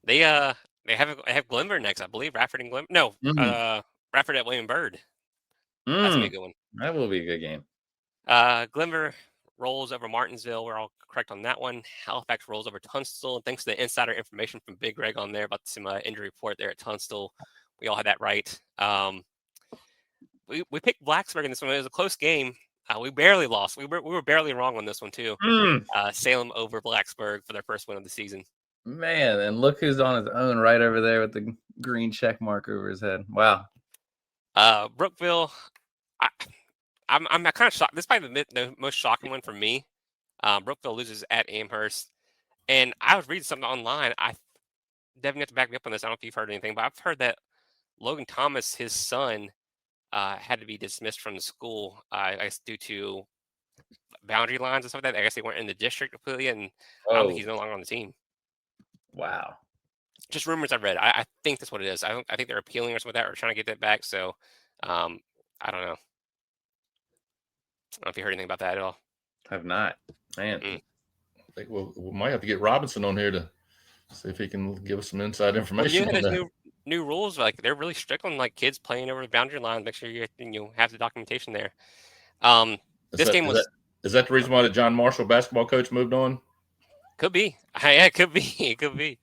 S1: They have Glenver next, I believe. Rafford and Glenver. No, Rafford at William Byrd. That's gonna be a good one.
S4: That will be a good game.
S1: Glenver rolls over Martinsville. We're all correct on that one. Halifax rolls over Tunstall. And thanks to the insider information from Big Greg on there about some injury report there at Tunstall, we all had that right. We picked Blacksburg in this one. It was a close game. We barely lost. We were barely wrong on this one too. Salem over Blacksburg for their first win of the season.
S4: Man, and look who's on his own right over there with the green check mark over his head. Wow.
S1: Brookville, I'm kind of shocked. This is probably the most shocking one for me. Brookville loses at Amherst. And I was reading something online. Devin, you have to back me up on this. I don't know if you've heard anything, but I've heard that Logan Thomas, his son, had to be dismissed from the school, I guess, due to boundary lines and stuff like that. I guess they weren't in the district completely, and I don't think he's no longer on the team.
S4: Wow.
S1: Just rumors I've read. I think that's what it is. I think they're appealing or something like that, or trying to get that back. So, I don't know. I don't know if you heard anything about that at all.
S4: Have not, man.
S5: I think we might have to get Robinson on here to see if he can give us some inside information.
S1: Well, there's new rules. Like they're really strict on like kids playing over the boundary line. Make sure you have the documentation there. This game was.
S5: Is that the reason why the John Marshall basketball coach moved on?
S1: Could be. Yeah, it could be. It could be.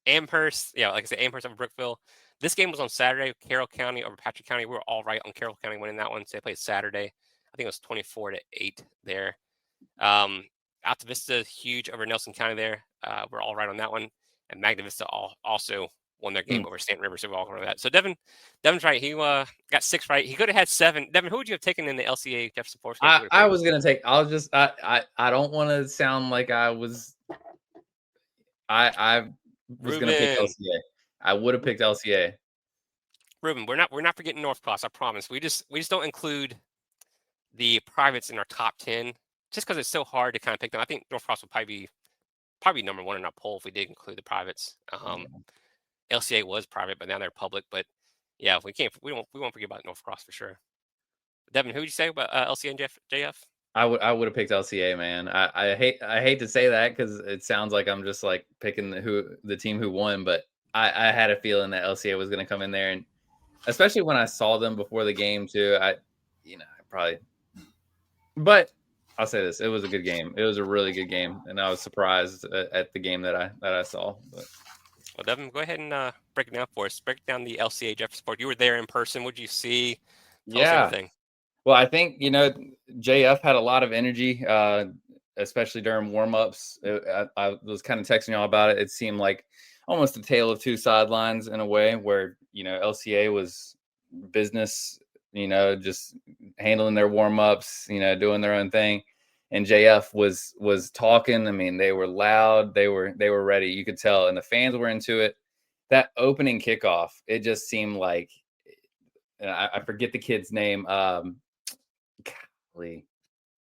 S1: Amherst, like I said, Amherst over Brookville. This game was on Saturday. Carroll County over Patrick County. We were all right on Carroll County winning that one. So they played Saturday. I think it was 24-8 there. Alta Vista huge over Nelson County there. We're all right on that one. And Magna Vista also won their game over Stanton River. So we're all over that. So Devin's right. He got 6 right. He could have had 7. Devin, who would you have taken in the LCA Jefferson Forest game?
S4: I was gonna take. I don't want to sound like I was. I was gonna pick LCA. I would have picked LCA.
S1: Ruben, we're not forgetting North Cross. I promise. We just don't include the privates in our top 10 just because it's so hard to kind of pick them. I think North Cross would probably be number 1 in our poll if we did include the privates. LCA was private, but now they're public. But yeah, we won't forget about North Cross for sure. Devin, who would you say about LCA and JF?
S4: I would have picked LCA, man. I hate to say that because it sounds like I'm just like picking the team who won, but I had a feeling that LCA was going to come in there, and especially when I saw them before the game too. But I'll say this: it was a good game. It was a really good game, and I was surprised at the game that I saw. But.
S1: Well, Devin, go ahead and break it down for us. Break down the LCA Jefferson Park. You were there in person. What did you see? Tell us everything.
S4: Well, I think, JF had a lot of energy, especially during warm-ups. I was kind of texting y'all about it. It seemed like almost a tale of two sidelines in a way where, LCA was business, just handling their warm-ups, doing their own thing. And JF was talking. I mean, they were loud. They were ready. You could tell. And the fans were into it. That opening kickoff, it just seemed like, I forget the kid's name.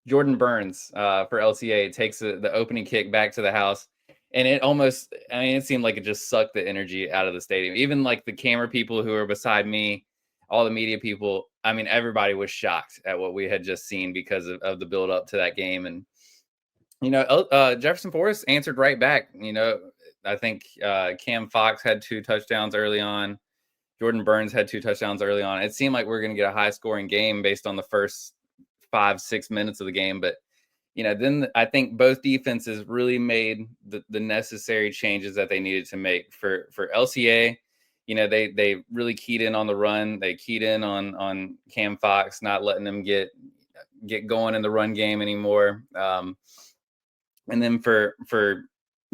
S4: Jordan Burns for LCA takes the opening kick back to the house, and it seemed like it just sucked the energy out of the stadium. Even like the camera people who were beside me, all the media people, everybody was shocked at what we had just seen because of the build up to that game. And Jefferson Forest answered right back. I think Cam Fox had 2 touchdowns early on. Jordan Burns had 2 touchdowns early on. It seemed like we were going to get a high scoring game based on the first 5-6 minutes of the game. But, then I think both defenses really made the necessary changes that they needed to make for LCA. They really keyed in on the run. They keyed in on Cam Fox, not letting them get going in the run game anymore. And then for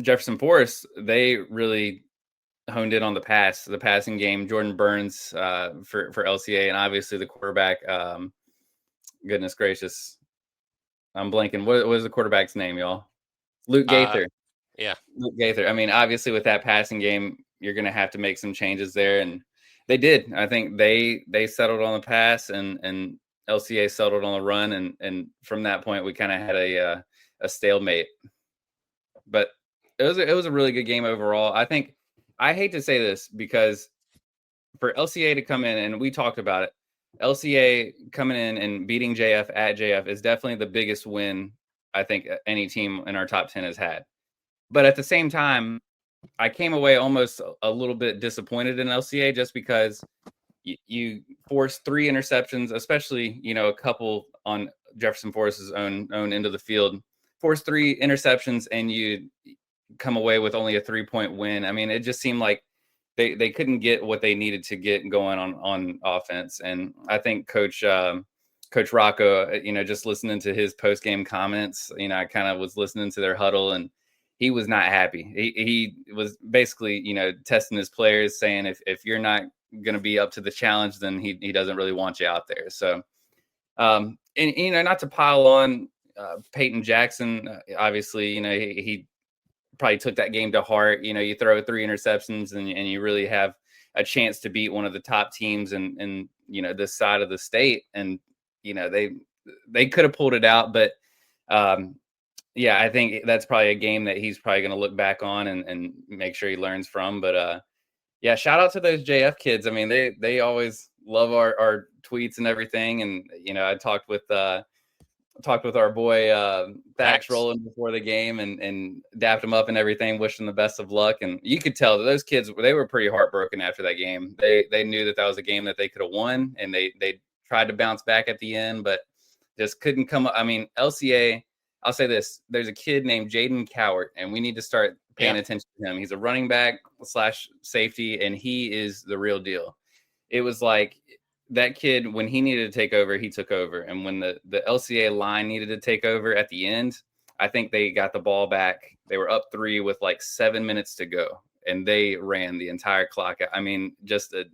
S4: Jefferson Forest, they really honed in on the passing game. Jordan Burns for LCA, and obviously the quarterback. Goodness gracious, I'm blanking. What was the quarterback's name, y'all? Luke Gaither. Luke Gaither. Obviously with that passing game, you're going to have to make some changes there, and they did. I think they settled on the pass, and LCA settled on the run, and from that point we kind of had a stalemate. But it was a really good game overall. I hate to say this because for LCA to come in, and we talked about it, LCA coming in and beating JF at JF is definitely the biggest win I think any team in our top 10 has had. But at the same time, I came away almost a little bit disappointed in LCA just because you forced 3 interceptions, especially, a couple on Jefferson Forest's own end of the field. Forced 3 interceptions and you come away with only a 3-point win. It just seemed like they couldn't get what they needed to get going on offense. And I think Coach Rocco, just listening to his post-game comments, I kind of was listening to their huddle, and he was not happy. He was basically, testing his players, saying if you're not going to be up to the challenge, then he doesn't really want you out there. So, and not to pile on, Peyton Jackson, obviously, he probably took that game to heart. You throw 3 interceptions and you really have a chance to beat one of the top teams in this side of the state. And, they could have pulled it out, but yeah, I think that's probably a game that he's probably going to look back on and make sure he learns from. But yeah, shout out to those JF kids. I mean, they always love our tweets and everything. And, I talked with our boy Thax Rowland before the game and dapped him up and everything, wished him the best of luck. And you could tell that those kids, they were pretty heartbroken after that game. They knew that was a game that they could have won, and they tried to bounce back at the end, but just couldn't come up. I mean, LCA, I'll say this, there's a kid named Jaden Cowart, and we need to start paying attention to him. He's a running back / safety, and he is the real deal. It was like that kid, when he needed to take over, he took over. And when the LCA line needed to take over at the end, I think they got the ball back. They were up 3 with like 7 minutes to go, and they ran the entire clock. I mean, just a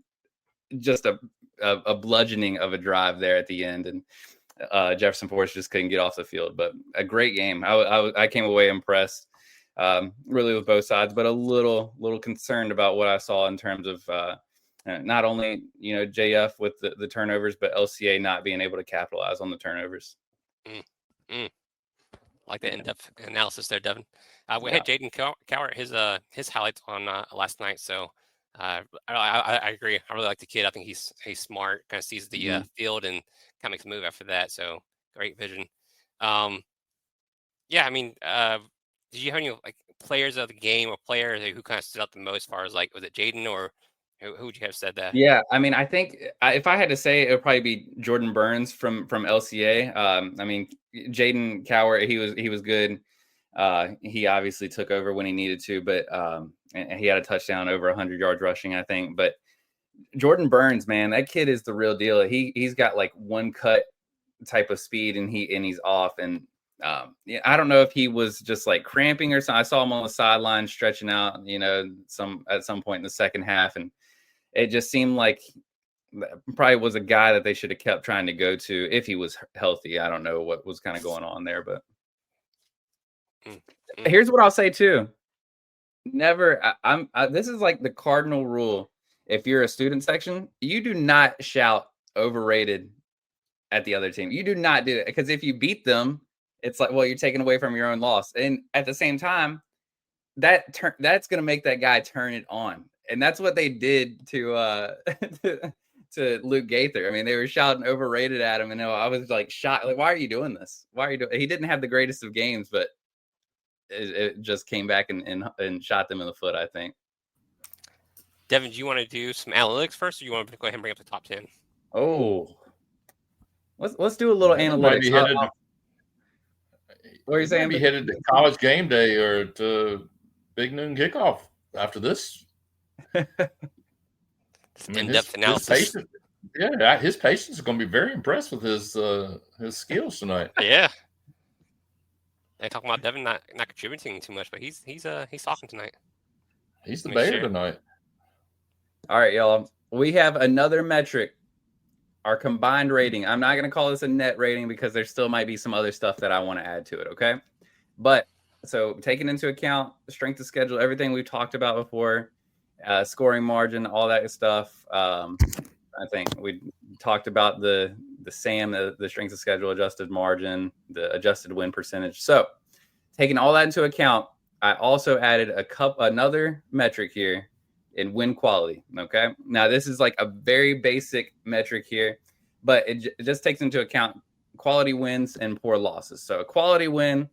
S4: bludgeoning of a drive there at the end. And Jefferson Forest just couldn't get off the field, but a great game. I came away impressed, really with both sides, but a little concerned about what I saw in terms of not only JF with the turnovers, but LCA not being able to capitalize on the turnovers.
S1: Like the in-depth analysis there, Devin. We had Jaden Cowart his highlights on last night, so I agree. I really like the kid. I think he's smart, kind of sees the field and kind of makes a move after that. So great vision. Yeah, I mean, did you have any like players of the game or players who kind of stood out the most as far as like, was it Jaden or who would you have said that?
S4: Yeah, I mean, I think if I had to say, it would probably be Jordan Burns from LCA. I mean, Jaden Cowart, he was good. He obviously took over when he needed to, but and he had a touchdown over 100 yards rushing, I think. But Jordan Burns, man, that kid is the real deal. He's got like one cut type of speed, and he's off. And I don't know if he was just like cramping or something. I saw him on the sideline stretching out, at some point in the second half, and it just seemed like probably was a guy that they should have kept trying to go to if he was healthy. I don't know what was kind of going on there, but here's what I'll say too. Never, this is like the cardinal rule. If you're a student section, you do not shout overrated at the other team. You do not do it, because if you beat them, it's like, well, you're taking away from your own loss. And at the same time, that's going to make that guy turn it on. And that's what they did to Luke Gaither. I mean, they were shouting overrated at him, and I was like shocked. Like, why are you doing this? Why are you doing? He didn't have the greatest of games, but it just came back and shot them in the foot, I think.
S1: Devin, do you want to do some analytics first, or you want to go ahead and bring up the top 10?
S4: Oh, let's do a little analytics. What are you saying?
S5: Maybe headed to College Game Day or to Big Noon Kickoff after this.
S1: In-depth analysis.
S5: His patience is going to be very impressed with his skills tonight.
S1: Yeah. They talking about Devin not contributing too much, but he's talking tonight.
S5: He's the bear tonight.
S4: All right, y'all. We have another metric, our combined rating. I'm not going to call this a net rating because there still might be some other stuff that I want to add to it, okay? But so taking into account the strength of schedule, everything we've talked about before, scoring margin, all that stuff. I think we talked about the SAM, the strength of schedule, adjusted margin, the adjusted win percentage. So taking all that into account, I also added another metric here in win quality. Okay. Now this is like a very basic metric here, but it just takes into account quality wins and poor losses. So a quality win,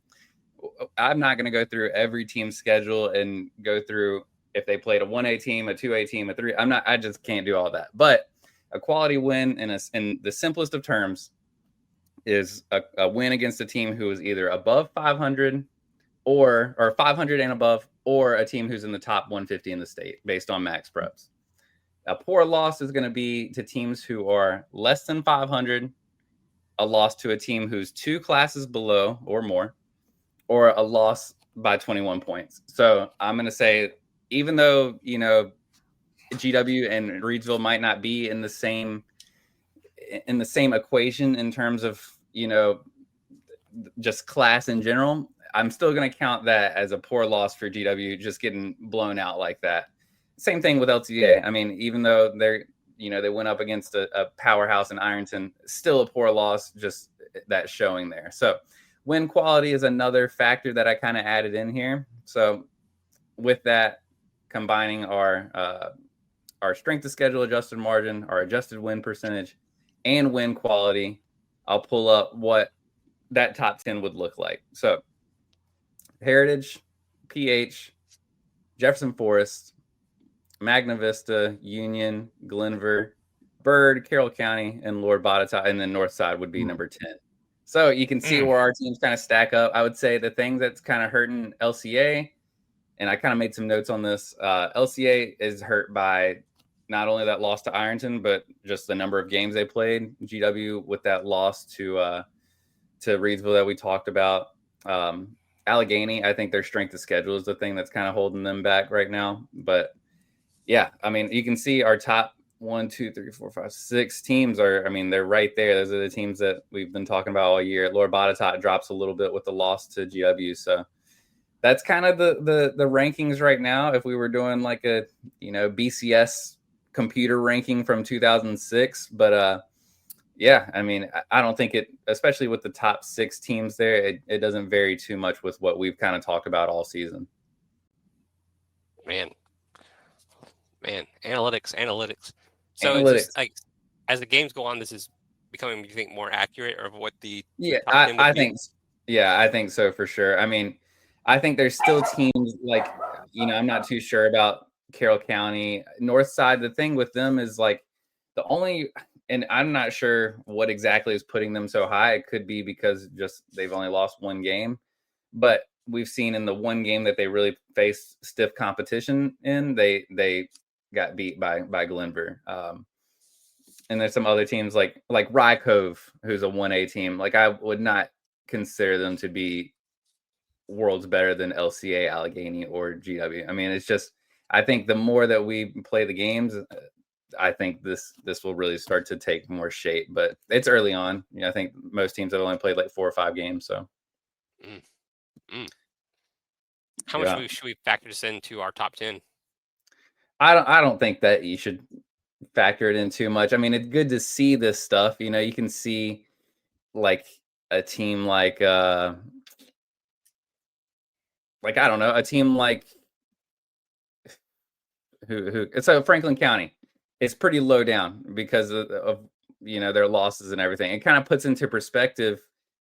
S4: I'm not going to go through every team's schedule and go through if they played a 1A team, a 2A team, a 3. I just can't do all that. But a quality win in the simplest of terms is a win against a team who is either above 500 or 500 and above, or a team who's in the top 150 in the state based on max preps. A poor loss is going to be to teams who are less than 500, a loss to a team who's 2 classes below or more, or a loss by 21 points. So I'm going to say, even though, GW and Reidsville might not be in the same equation in terms of, just class in general, I'm still going to count that as a poor loss for GW, just getting blown out like that. Same thing with LTA. I mean, even though they went up against a powerhouse in Ironton, still a poor loss, just that showing there. So win quality is another factor that I kind of added in here. So with that, combining our strength of schedule adjusted margin, our adjusted win percentage, and win quality, I'll pull up what that top 10 would look like. So Heritage, PH, Jefferson Forest, Magna Vista, Union, Glenver, Byrd, Carroll County, and Lord Botetourt, and then North Side would be number 10. So you can see where our teams kind of stack up. I would say the thing that's kind of hurting LCA, and I kind of made some notes on this, LCA is hurt by not only that loss to Ironton, but just the number of games they played. GW with that loss to Reedsville that we talked about. Allegheny, I think their strength of schedule is the thing that's kind of holding them back right now. But yeah, I mean, you can see our top 1, 2, 3, 4, 5, 6 teams are, I mean, they're right there. Those are the teams that we've been talking about all year. Lord Botetourt drops a little bit with the loss to GW. So that's kind of the rankings right now. If we were doing like a, BCS computer ranking from 2006, but yeah, I mean, I don't think it, especially with the top 6 teams there, it doesn't vary too much with what we've kind of talked about all season.
S1: Man, analytics. So it's just like as the games go on, this is becoming, you think, more accurate of what the
S4: I think so for sure. I mean, I think there's still teams like, I'm not too sure about Carroll County, North Side. The thing with them is like and I'm not sure what exactly is putting them so high. It could be because just they've only lost one game, but we've seen in the one game that they really faced stiff competition in, they got beat by Glenver. And there's some other teams like Rye Cove, who's a 1A team. Like I would not consider them to be worlds better than LCA, Allegheny, or GW. I mean, it's just, I think the more that we play the games, I think this will really start to take more shape, but it's early on. I think most teams have only played like 4 or 5 games. So,
S1: how much should we factor this into our top 10?
S4: I don't think that you should factor it in too much. I mean, it's good to see this stuff. You can see like a team like I don't know, a team like who so Franklin County. It's pretty low down because of their losses and everything. It kind of puts into perspective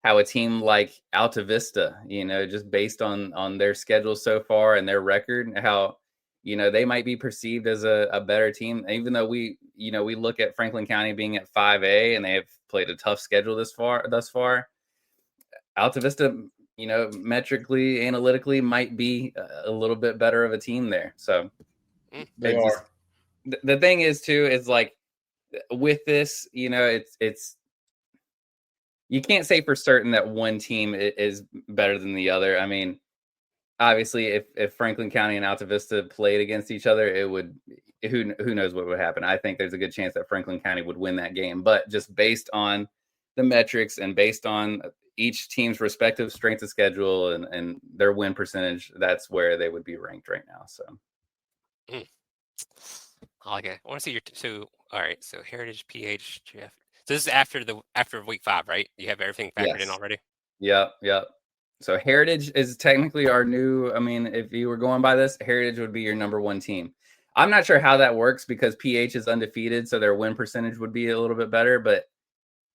S4: how a team like Alta Vista, just based on their schedule so far and their record, how they might be perceived as a better team, even though we look at Franklin County being at 5A and they have played a tough schedule thus far. Alta Vista, metrically, analytically, might be a little bit better of a team there. So
S3: they are.
S4: The thing is too, is like with this, it's you can't say for certain that one team is better than the other. I mean, obviously, if Franklin County and Alta Vista played against each other, it would, who knows what would happen. I think there's a good chance that Franklin County would win that game, but just based on the metrics and based on each team's respective strength of schedule and their win percentage, that's where they would be ranked right now. So.
S1: I like it. I want to see all right. So Heritage, PH, Jeff. So this is after week 5, right? You have everything factored in already?
S4: Yep. So Heritage is technically our new, I mean, if you were going by this, Heritage would be your number 1 team. I'm not sure how that works because PH is undefeated, so their win percentage would be a little bit better, but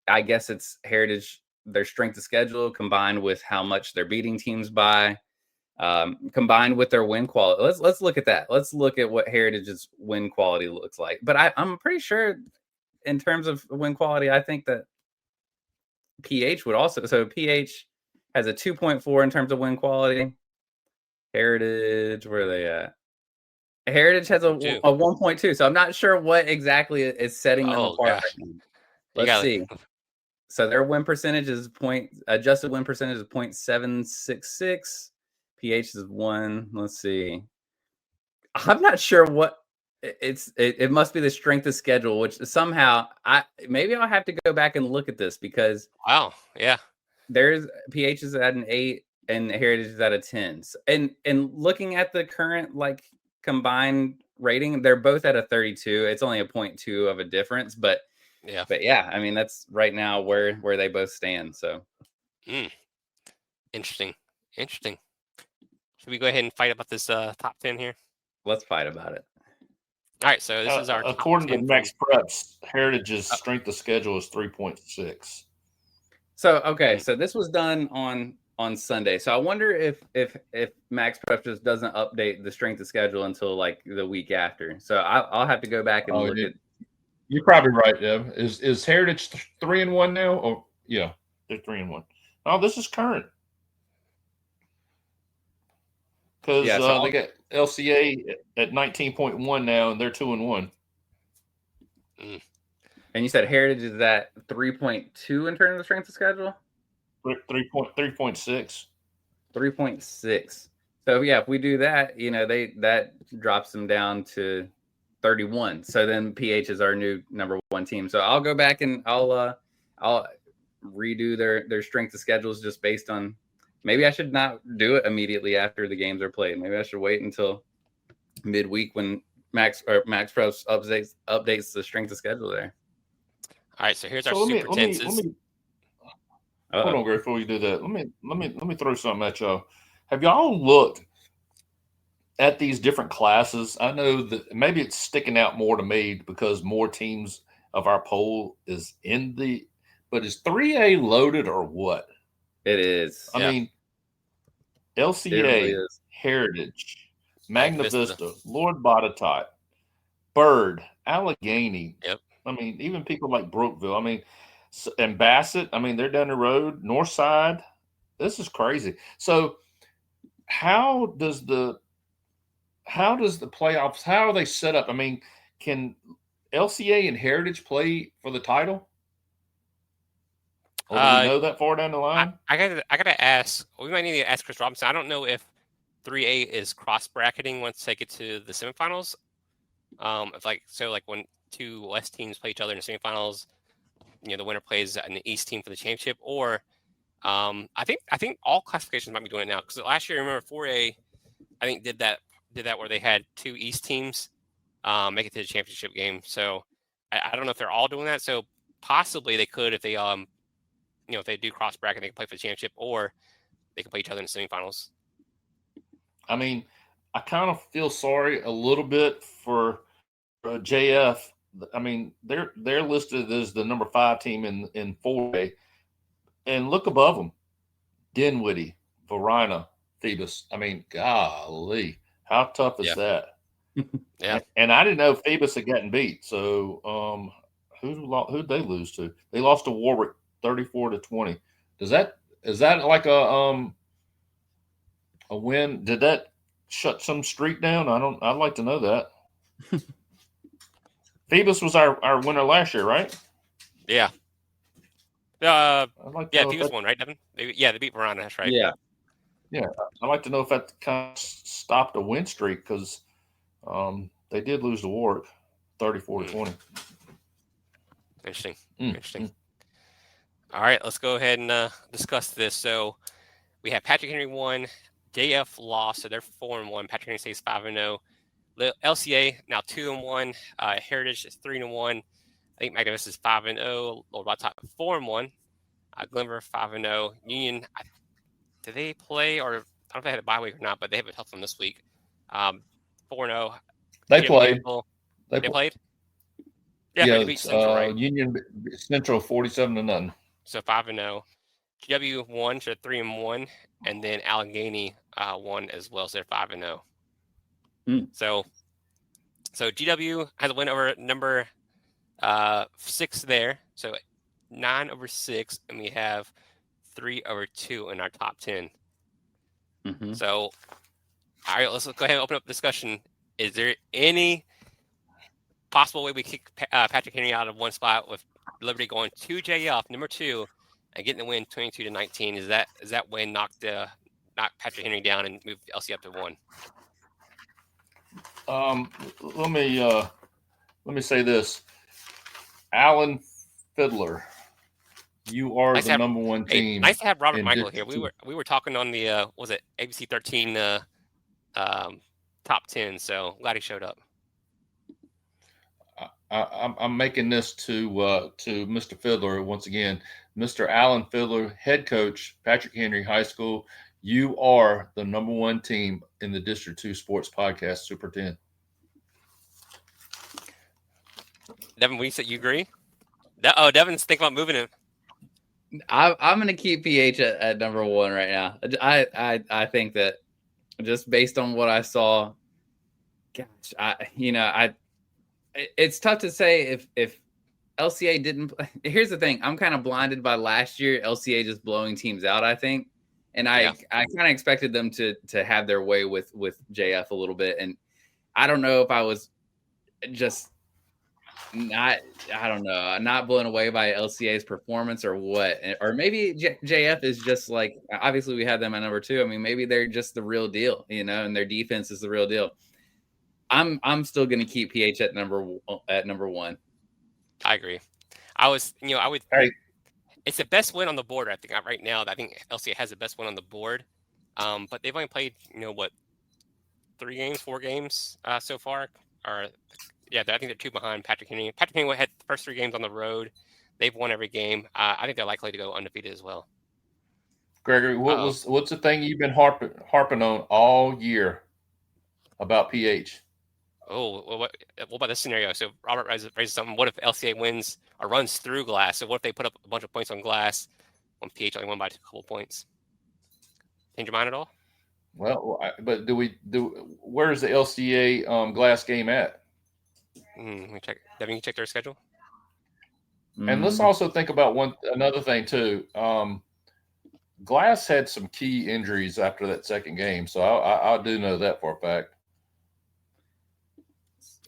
S4: I guess it's Heritage, their strength of schedule combined with how much they're beating teams by. Combined with their win quality. Let's look at that. Let's look at what Heritage's win quality looks like. But I'm pretty sure in terms of win quality, I think that PH would also. So PH has a 2.4 in terms of win quality. Heritage, where are they at? Heritage has a 1.2. So I'm not sure what exactly is setting them apart. Right now. Let's see. So their win percentage is adjusted win percentage is 0.766. PH is 1. Let's see. I'm not sure what it must be the strength of schedule, which somehow maybe I'll have to go back and look at this because
S1: wow, yeah,
S4: There's PH is at an 8 and Heritage is at a 10. And looking at the current like combined rating, they're both at a 32. It's only a 0.2 of a difference, but yeah, I mean that's right now where they both stand. So
S1: interesting. Should we go ahead and fight about this top 10 here?
S4: Let's fight about it.
S1: All right, so this is our
S5: according
S1: top 10
S5: to Max Preps, Heritage's strength of schedule is 3.6.
S4: So okay, so this was done on Sunday. So I wonder if Max Prep just doesn't update the strength of schedule until like the week after. So I'll have to go back and look at.
S5: You're probably right, Deb. Is Heritage 3-1 now? Oh yeah, they're 3-1. Oh, this is current because they got LCA at 19.1 now, and they're 2-1.
S4: And you said Heritage is at 3.2 in terms of strength of schedule?
S5: 3.6.
S4: 3.6. So yeah, if we do that, that drops them down to 31. So then PH is our new number 1 team. So I'll go back and I'll redo their strength of schedules just based on. Maybe I should not do it immediately after the games are played. Maybe I should wait until midweek when Max Pros updates the strength of schedule there.
S1: All right, so here's our super tenses.
S5: Hold on, Gary, before you do that. Let me throw something at y'all. Have y'all looked at these different classes? I know that maybe it's sticking out more to me because more teams of our poll is in the. But is 3A loaded or what?
S4: It is.
S5: I mean, LCA, really Heritage, Magna Vista, Lord Botetourt, Bird, Allegheny.
S1: Yep.
S5: I mean, even people like Brookville. I mean, and Bassett. I mean, they're down the road. Northside. This is crazy. So, how does the playoffs? How are they set up? I mean, can LCA and Heritage play for the title? Or do we know that far down the line?
S1: I gotta ask. We might need to ask Chris Robinson. I don't know if 3A is cross bracketing once they get to the semifinals. If when 2 West teams play each other in the semifinals, the winner plays an East team for the championship. Or I think all classifications might be doing it now because last year, remember 4A, I think did that where they had 2 East teams make it to the championship game. So I don't know if they're all doing that. So possibly they could if they if they do cross bracket, they can play for the championship, or they can play each other in the semifinals.
S5: I mean, I kind of feel sorry a little bit for JF. I mean, they're listed as the number 5 team in 4A, and look above them: Dinwiddie, Varina, Phoebus. I mean, golly, how tough is that?
S1: Yeah.
S5: And I didn't know Phoebus had gotten beat. So, who'd they lose to? They lost to Warwick 34-20. Is that like a win? Did that shut some streak down? I'd like to know that. Phoebus was our winner last year, right?
S1: Yeah. Phoebus won, right, Devin? They beat Verona. That's right.
S4: Yeah.
S5: I'd like to know if that kind of stopped a win streak because they did lose to Warwick 34-20.
S1: Interesting. All right, let's go ahead and discuss this. So we have Patrick Henry 1, JF lost, so they're 4-1. Patrick Henry stays 5-0. LCA now 2-1. Heritage is 3-1. I think Magna Vista is 5-0. Lord Botetourt 4-1. Glenver 5-0. Union, did they play or I don't know if they had a bye week or not, but they have a tough one this week. 4-0.
S5: They played.
S1: They played.
S5: Yeah,
S1: they beat Central, right?
S5: Union Central 47-0.
S1: So 5-0. GW 1, so 3-1, and then Allegheny 1 as well, so they're 5-0. So GW has a win over number 6 there, so 9/6, and we have 3/2 in our top 10. So, all right, let's go ahead and open up the discussion. Is there any possible way we kick Patrick Henry out of one spot with Liberty going to JF number 2 and getting the win 22-19? Is that win knock Patrick Henry down and move LC up to 1?
S5: Let me say this. Alan Fiddler You are
S1: Nice
S5: the number one
S1: hey,
S5: team.
S1: nice to have Robert
S5: in
S1: Michael here.
S5: District
S1: We were talking on the was it ABC 13 top 10. So glad he showed up.
S5: I'm making this to Mr. Fiddler once again. Mr. Alan Fiddler, head coach, Patrick Henry High School. You are the number one team in the District 2 Sports Podcast Super 10.
S1: Devin, we said you agree? Devin's thinking about moving him.
S4: I'm going to keep PH at number 1 right now. I think that just based on what I saw, gosh, it's tough to say if LCA didn't. Here's the thing: I'm kind of blinded by last year LCA just blowing teams out. I think, and I kind of expected them to have their way with JF a little bit, and I don't know if I was just not blown away by LCA's performance or what, or maybe JF is just like, obviously we have them at number 2. I mean, maybe they're just the real deal, and their defense is the real deal. I'm still going to keep PH at number 1.
S1: I agree. I would.
S5: Hey.
S1: It's the best win on the board. I think right now. I think LCA has the best win on the board. But they've only played 4 games so far. I think they're 2 behind Patrick Henry. Patrick Henry had the first 3 games on the road. They've won every game. I think they're likely to go undefeated as well.
S5: Gregory, what's the thing you've been harping on all year about PH?
S1: Oh, well, what about this scenario? So Robert raises something. What if LCA wins or runs through Glass? So what if they put up a bunch of points on Glass when PH only won by a couple of points? Change your mind at all?
S5: Well, but where's the LCA Glass game at?
S1: Let me check. Devin, you check their schedule.
S5: And let's also think about another thing too. Glass had some key injuries after that second game, so I do know that for a fact.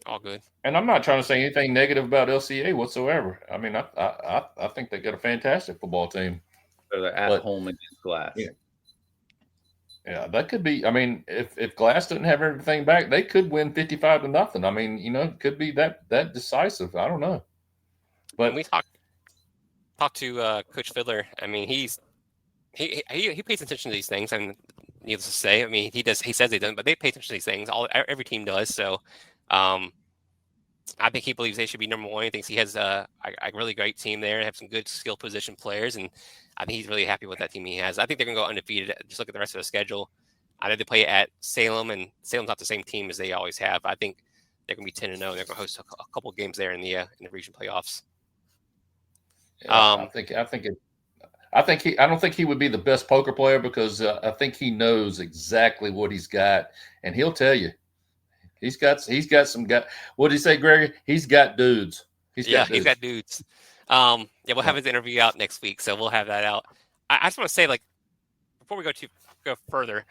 S1: All good.
S5: And I'm not trying to say anything negative about LCA whatsoever. I mean, I think they got a fantastic football team.
S4: So they're at home against Glass.
S5: Yeah, that could be. I mean, if Glass didn't have everything back, they could win 55-0. I mean, it could be that decisive. I don't know. But
S1: when we talked to Coach Fiddler, I mean, he pays attention to these things, and needless to say, I mean, he does. He says he doesn't, but they pay attention to these things. Every team does. So, I think he believes they should be number 1. He thinks he has a really great team there. They have some good skill position players, and I think he's really happy with that team he has. I think they're going to go undefeated. Just look at the rest of the schedule. I know they play at Salem, and Salem's not the same team as they always have. I think they're going to be 10-0. They're going to host a couple of games there in the region playoffs.
S5: I don't think he would be the best poker player because I think he knows exactly what he's got, and he'll tell you. He's got some guy. What did he say, Gregory? He's got dudes. He's got
S1: dudes. We'll have his interview out next week, so we'll have that out. I just want to say, before we go further,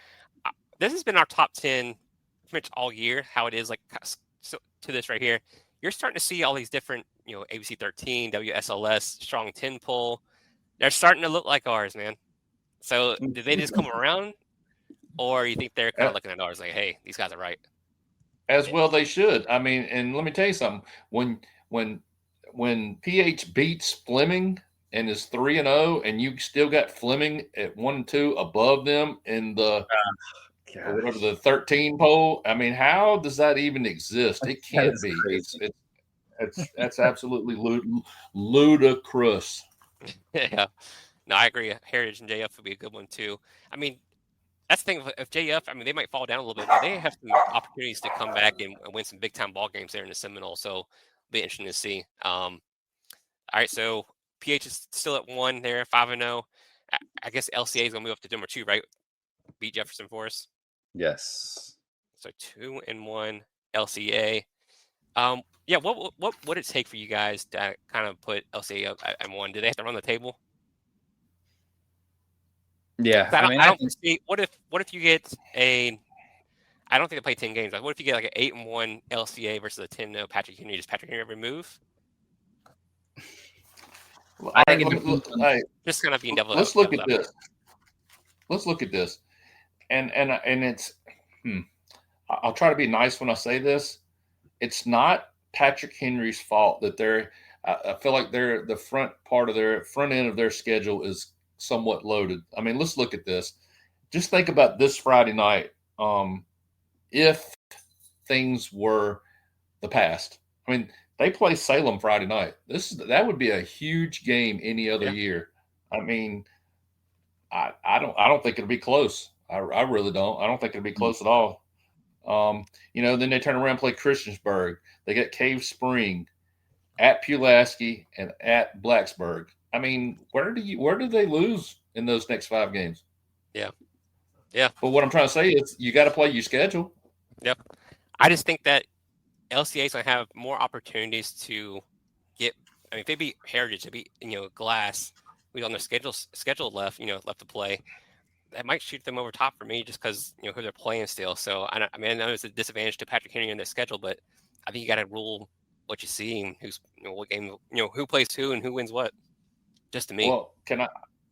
S1: this has been our top 10 pretty much all year. How it is so to this right here, you're starting to see all these different, ABC 13, WSLS, Strong 10 poll. They're starting to look like ours, man. So did they just come around, or you think they're kind of looking at ours like, hey, these guys are right?
S5: As well they should. I mean, and let me tell you something. When PH beats Fleming and is 3-0, and you still got Fleming at 1-2 above them in the 13 poll. I mean, how does that even exist? It can't be. That's absolutely ludicrous.
S1: Yeah. No, I agree. Heritage and JF would be a good one too. I mean, that's the thing. If JF, I mean, they might fall down a little bit, but they have some opportunities to come back and win some big time ball games there in the Seminole. So it'll be interesting to see. All right, so PH is still at 1 there, 5-0. I guess LCA is gonna move up to number 2, right? Beat Jefferson Forest.
S4: Yes.
S1: So 2-1 LCA. What would it take for you guys to kind of put LCA up at 1? Do they have to run the table?
S4: Yeah,
S1: I don't see. What if you get a? I don't think they play 10 games. What if you get like an 8-1 LCA versus a 10-0 Patrick Henry? Does Patrick Henry ever move?
S5: I think
S1: just kind of being devil.
S5: Let's look at this. Let's look at this, and it's. I'll try to be nice when I say this. It's not Patrick Henry's fault that they're. I feel like the front end of their schedule is somewhat loaded. I mean, let's look at this. Just think about this Friday night. If things were the past, I mean, they play Salem Friday night. That would be a huge game any other year. I mean, I don't think it'll be close. I really don't. I don't think it'll be close at all. Then they turn around and play Christiansburg. They get Cave Spring, at Pulaski, and at Blacksburg. I mean, where do they lose in those next 5 games?
S1: Yeah.
S5: But what I'm trying to say is you got to play your schedule.
S1: Yep. I just think that LCA is going to have more opportunities to get. I mean, if they beat Heritage, they beat Glass, who's on their schedule left, left to play. That might shoot them over top for me, just because who they're playing still. So I know it's a disadvantage to Patrick Henry in their schedule, but I think you got to rule what you see and who's what game, who plays who and who wins what. Just to me.
S5: Well,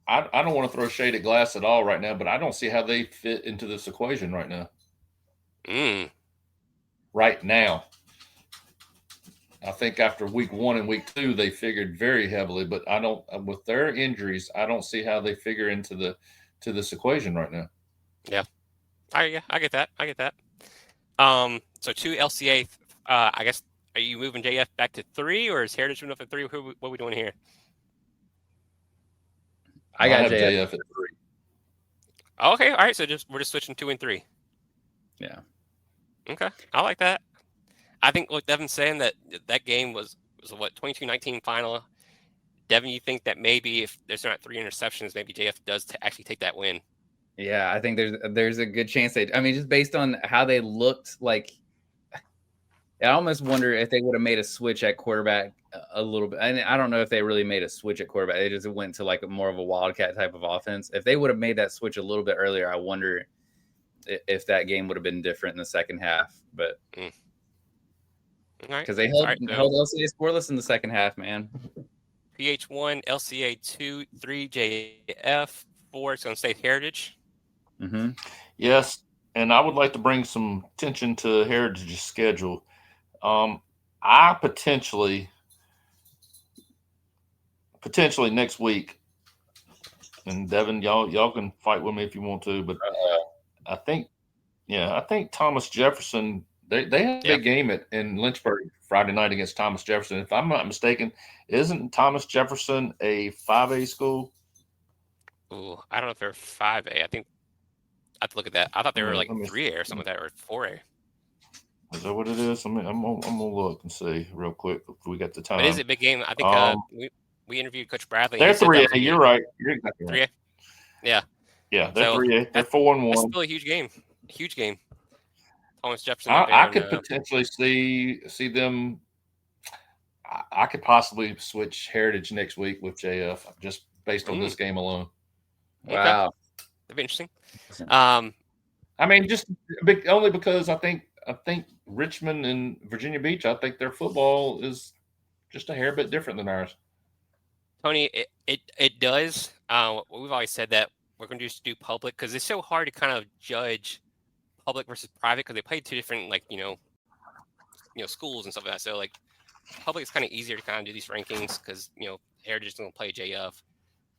S5: I don't want to throw shade at Glass at all right now, but I don't see how they fit into this equation right now. Right now. I think after week 1 and week 2, they figured very heavily, but with their injuries, I don't see how they figure into this equation right now.
S1: Yeah. I get that. So 2 LCA, I guess, are you moving JF back to 3, or is Heritage moving up to 3? What are we doing here?
S4: I got
S5: JF at 3.
S1: Okay, all right. So we're just switching 2 and 3.
S4: Yeah.
S1: Okay, I like that. I think what Devin's saying, that game was what, 22-19 final. Devin, you think that maybe if there's not 3 interceptions, maybe JF does actually take that win?
S4: Yeah, I think there's a good chance I mean, just based on how they looked, like, I almost wonder if they would have made a switch at quarterback a little bit. And I don't know if they really made a switch at quarterback. They just went to like more of a wildcat type of offense. If they would have made that switch a little bit earlier, I wonder if that game would have been different in the second half. But because they held LCA scoreless in the second half, man.
S1: PH1, LCA 2, 3, JF, 4. It's going to stay Heritage.
S4: Mm-hmm.
S5: Yes, and I would like to bring some attention to Heritage's schedule. I potentially next week, and Devin, y'all can fight with me if you want to, but I think Thomas Jefferson, they had a game in Lynchburg Friday night against Thomas Jefferson. If I'm not mistaken, isn't Thomas Jefferson a 5A school?
S1: Ooh, I don't know if they're 5A. I think I have to look at that. I thought they were like 3A or something like that, or 4A.
S5: Is that what it is? I'm gonna look and see real quick if we got the time.
S1: It is a big game. I think we interviewed Coach Bradley.
S5: They're 3A. You're right. You're exactly right.
S1: 3A. Yeah.
S5: Yeah, they're 3A. They're 4-1.
S1: That's still a huge game. Huge game. Thomas Jefferson.
S5: I could potentially see them. I could possibly switch Heritage next week with JF just based on this game alone.
S4: Wow,
S1: that'd be interesting.
S5: I mean, just only because I think Richmond and Virginia Beach, I think their football is just a hair bit different than ours.
S1: Tony, it does. We've always said that we're going to just do public because it's so hard to kind of judge public versus private because they play 2 different schools and stuff like that. So like public is kind of easier to kind of do these rankings because Heritage is going to play JF.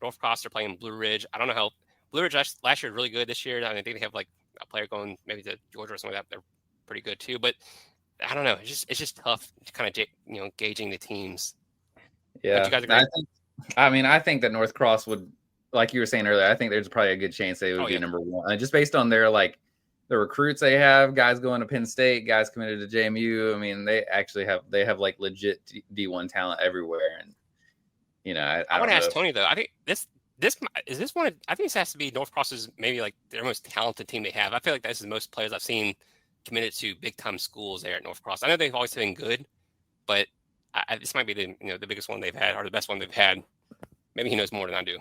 S1: North Cross are playing Blue Ridge. I don't know how Blue Ridge last year was really good. This year, I think they have like a player going maybe to Georgia or something like that. They're pretty good too. But I don't know. It's just tough to kind of gauging the teams.
S4: Yeah,
S1: you guys agree?
S4: I think that North Cross would, like you were saying earlier, I think there's probably a good chance they would be number 1, just based on their the recruits they have, guys going to Penn State, guys committed to JMU. I mean, they actually have like legit D1 talent everywhere. And I
S1: want to ask Tony though. I think this is this one. I think this has to be North Cross's maybe like their most talented team they have. I feel like this is the most players I've seen committed to big time schools there at North Cross. I know they've always been good, but this might be the biggest one they've had or the best one they've had. Maybe he knows more than I do.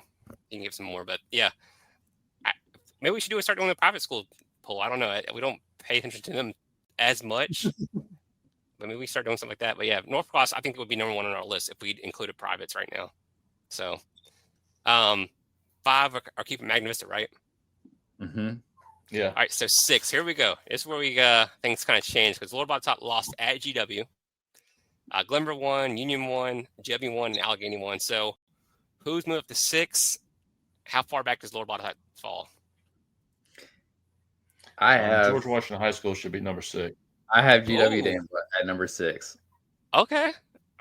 S1: He can give some more, but yeah, maybe we should start doing the private school poll. I don't know. We don't pay attention to them as much. But maybe we start doing something like that. But yeah, North Cross, I think it would be number 1 on our list if we included privates right now. So, 5 are keeping Magna Vista, right?
S4: Mm-hmm.
S5: Yeah.
S1: All right, so 6. Here we go. This is where things kind of change because Lord Bottom Top lost at GW. Glenver won, Union won, GW won, and Allegheny won. So who's moved up to 6? How far back does Lord Bottom fall?
S4: I have
S5: George Washington High School should be number 6.
S4: I have GW Danville at number 6.
S1: Okay.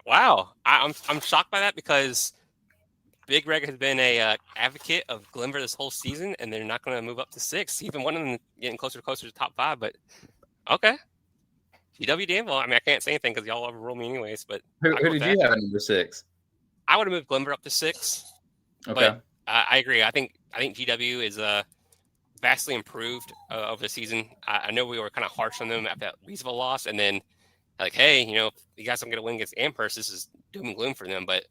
S1: Wow. I'm shocked by that because Big Red has been a advocate of Glenver this whole season, and they're not going to move up to 6. Even one of them getting closer to top 5. But okay. GW Danville. I mean, I can't say anything because y'all overrule me anyways. But
S4: Who did you have at number 6?
S1: I would have moved Glenver up to 6.
S4: Okay.
S1: But I agree. I think GW is vastly improved over the season. I know we were kind of harsh on them after that Weesville loss, and then like, hey, you guys don't get a win against Amherst. This is doom and gloom for them, but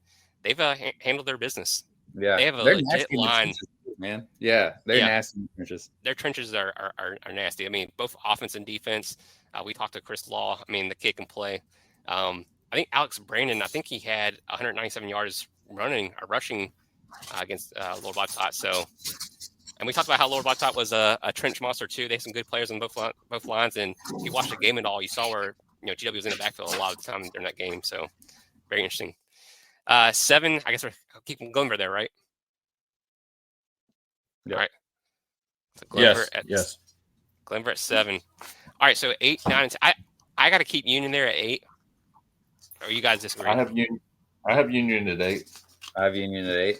S1: they've handled their business.
S4: Yeah,
S1: they have a legit line,
S4: man. Yeah, they're nasty in the trenches.
S1: Their trenches are nasty. I mean, both offense and defense. We talked to Chris Law. I mean, the kid can play. I think Alex Brandon. I think he had 197 yards rushing against Lord Bottot. So. And we talked about how Lord Bottot was a trench monster too. They had some good players on both lines, and if you watched the game at all, you saw where GW was in the backfield a lot of the time during that game. So very interesting. 7, I guess we're keeping Glenver there, right?
S5: Yep.
S1: All right. So Glenver
S5: yes.
S1: Glenver at 7. All right, so 8, 9, and 10. I got to keep Union there at 8. Or you guys disagree?
S5: I have Union at 8.
S4: I have Union at 8.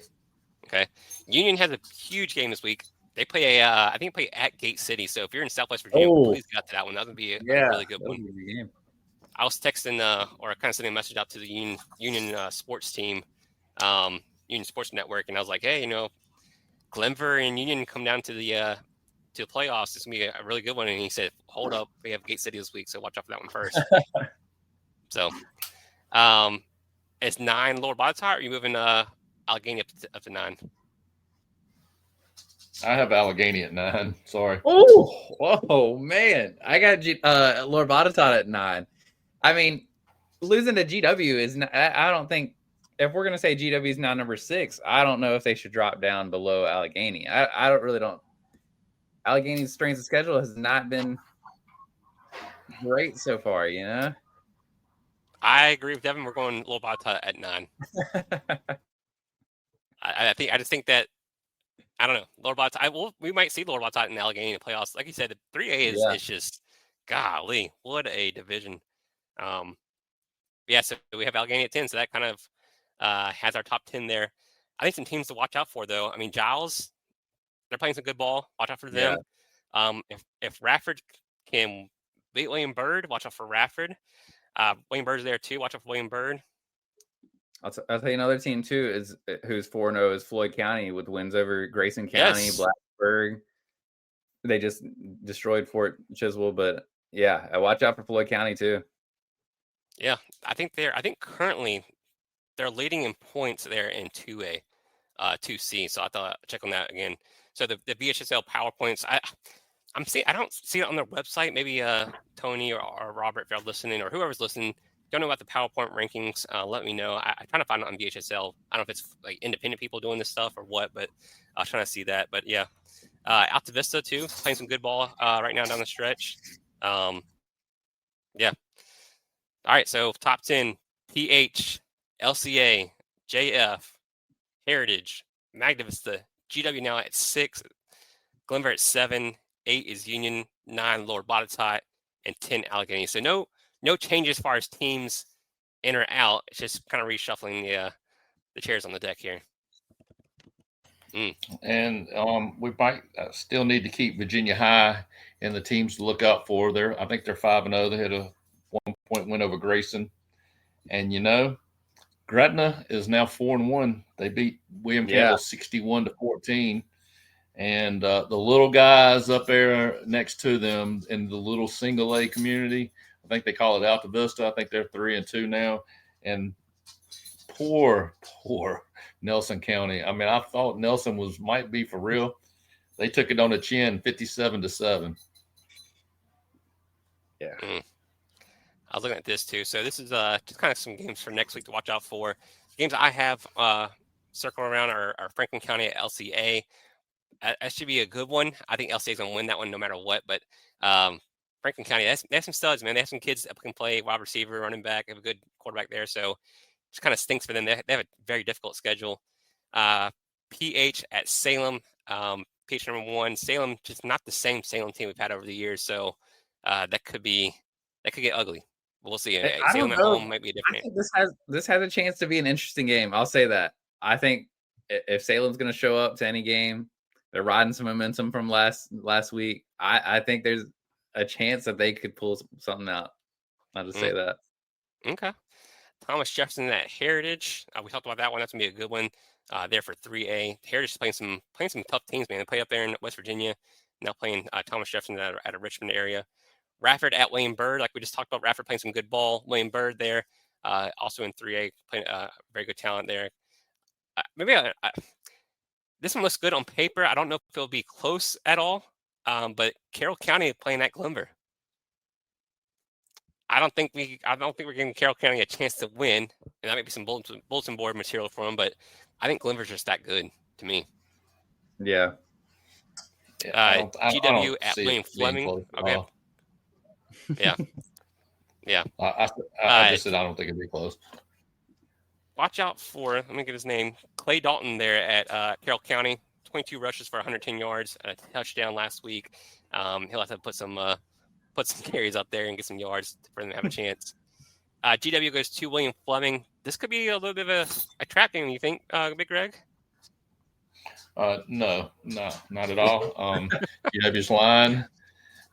S1: Okay. Union has a huge game this week. They play I think they play at Gate City. So if you're in Southwest Virginia, please get out to that one. That would be a really good one.
S4: Game.
S1: I was texting or kind of sending a message out to the Union sports team, Union Sports Network, and I was like, hey, Glenver and Union come down to the playoffs. It's gonna be a really good one. And he said, hold up, we have Gate City this week, so watch out for that one first. So, it's 9 Lord Bottot, or are you moving Allegheny up to 9?
S5: I have Allegheny at 9. Sorry.
S4: Oh, whoa, man! I got Lord Bottot at 9. I mean, losing to GW is not, I don't think, if we're gonna say GW is now number 6, I don't know if they should drop down below Allegheny. I don't. Allegheny's strength of schedule has not been great so far,
S1: I agree with Devin. We're going Lord Bottot at 9. I just think that, I don't know, Lord Bottot. We might see Lord Bottot in Allegheny in the playoffs. Like you said, the 3A is just, golly, what a division. So we have Allegheny at 10, so that kind of has our top 10 there. I think some teams to watch out for, though. I mean, Giles, they're playing some good ball. Watch out for them. If Rafford can beat William Byrd, watch out for Rafford. William Byrd's there too. Watch out for William Byrd.
S4: I'll tell you another team too who's 4-0 is Floyd County with wins over Grayson County, Blacksburg. They just destroyed Fort Chiswell, but watch out for Floyd County too.
S1: Yeah, I think currently they're leading in points there in 2A, 2C. So I thought I'd check on that again. So the VHSL PowerPoints, I don't see it on their website. Maybe Tony or Robert, if you're listening, or whoever's listening, don't know about the PowerPoint rankings, let me know. I'm trying to find it on VHSL. I don't know if it's like independent people doing this stuff or what, but I was trying to see that. But yeah, Alta Vista too, playing some good ball right now down the stretch. Yeah. All right, so top 10, PH, LCA, JF, Heritage, Magna Vista, GW now at 6, Glenver at 7, 8 is Union, 9 Lord Bottot, and 10 Allegheny. So no change as far as teams in or out. It's just kind of reshuffling the chairs on the deck here.
S5: And we might still need to keep Virginia High in the teams to look out for. I think they're 5-0. They had a 1-point win over Grayson. And Gretna is now 4-1. They beat William Campbell 61-14. And the little guys up there next to them in the little single A community, I think they call it Alta Vista. I think they're 3-2 now. And poor Nelson County. I mean, I thought Nelson might be for real. They took it on the chin, 57-7.
S4: Yeah.
S1: I was looking at this too. So this is just kind of some games for next week to watch out for. Games I have circling around are Franklin County at LCA. That should be a good one. I think LCA is going to win that one no matter what. But Franklin County, they have some studs, man. They have some kids that can play wide receiver, running back. They have a good quarterback there, so it just kind of stinks for them. They have a very difficult schedule. PH at Salem, PH #1. Salem, just not the same Salem team we've had over the years, so that could get ugly. We'll see.
S4: I
S1: Salem
S4: don't
S1: at
S4: know.
S1: home might be a
S4: I
S1: different.
S4: think this has a chance to be an interesting game. I'll say that. I think if Salem's going to show up to any game, they're riding some momentum from last week. I think there's a chance that they could pull something out. I'll just say that.
S1: Okay. Thomas Jefferson at Heritage. We talked about that one. That's gonna be a good one. There for 3A. Heritage is playing some tough teams, man. They play up there in West Virginia. Now playing Thomas Jefferson at a Richmond area. Rafford at William Byrd, like we just talked about. Rafford playing some good ball. William Byrd there, also in 3A, playing very good talent there. This one looks good on paper. I don't know if it'll be close at all. But Carroll County playing at Glenver. I don't think we're giving Carroll County a chance to win, and that might be some bulletin board material for them. But I think Glenver's just that good to me.
S4: Yeah.
S1: GW at William Fleming. Okay. Yeah. Yeah.
S5: I just said I don't think it'd be close.
S1: Watch out for, let me get his name, Clay Dalton there at Carroll County. 22 rushes for 110 yards, a touchdown last week. He'll have to put some carries up there and get some yards for them to have a chance. GW goes to William Fleming. This could be a little bit of a trap game, you think, Big Greg?
S5: No, not at all. GW's line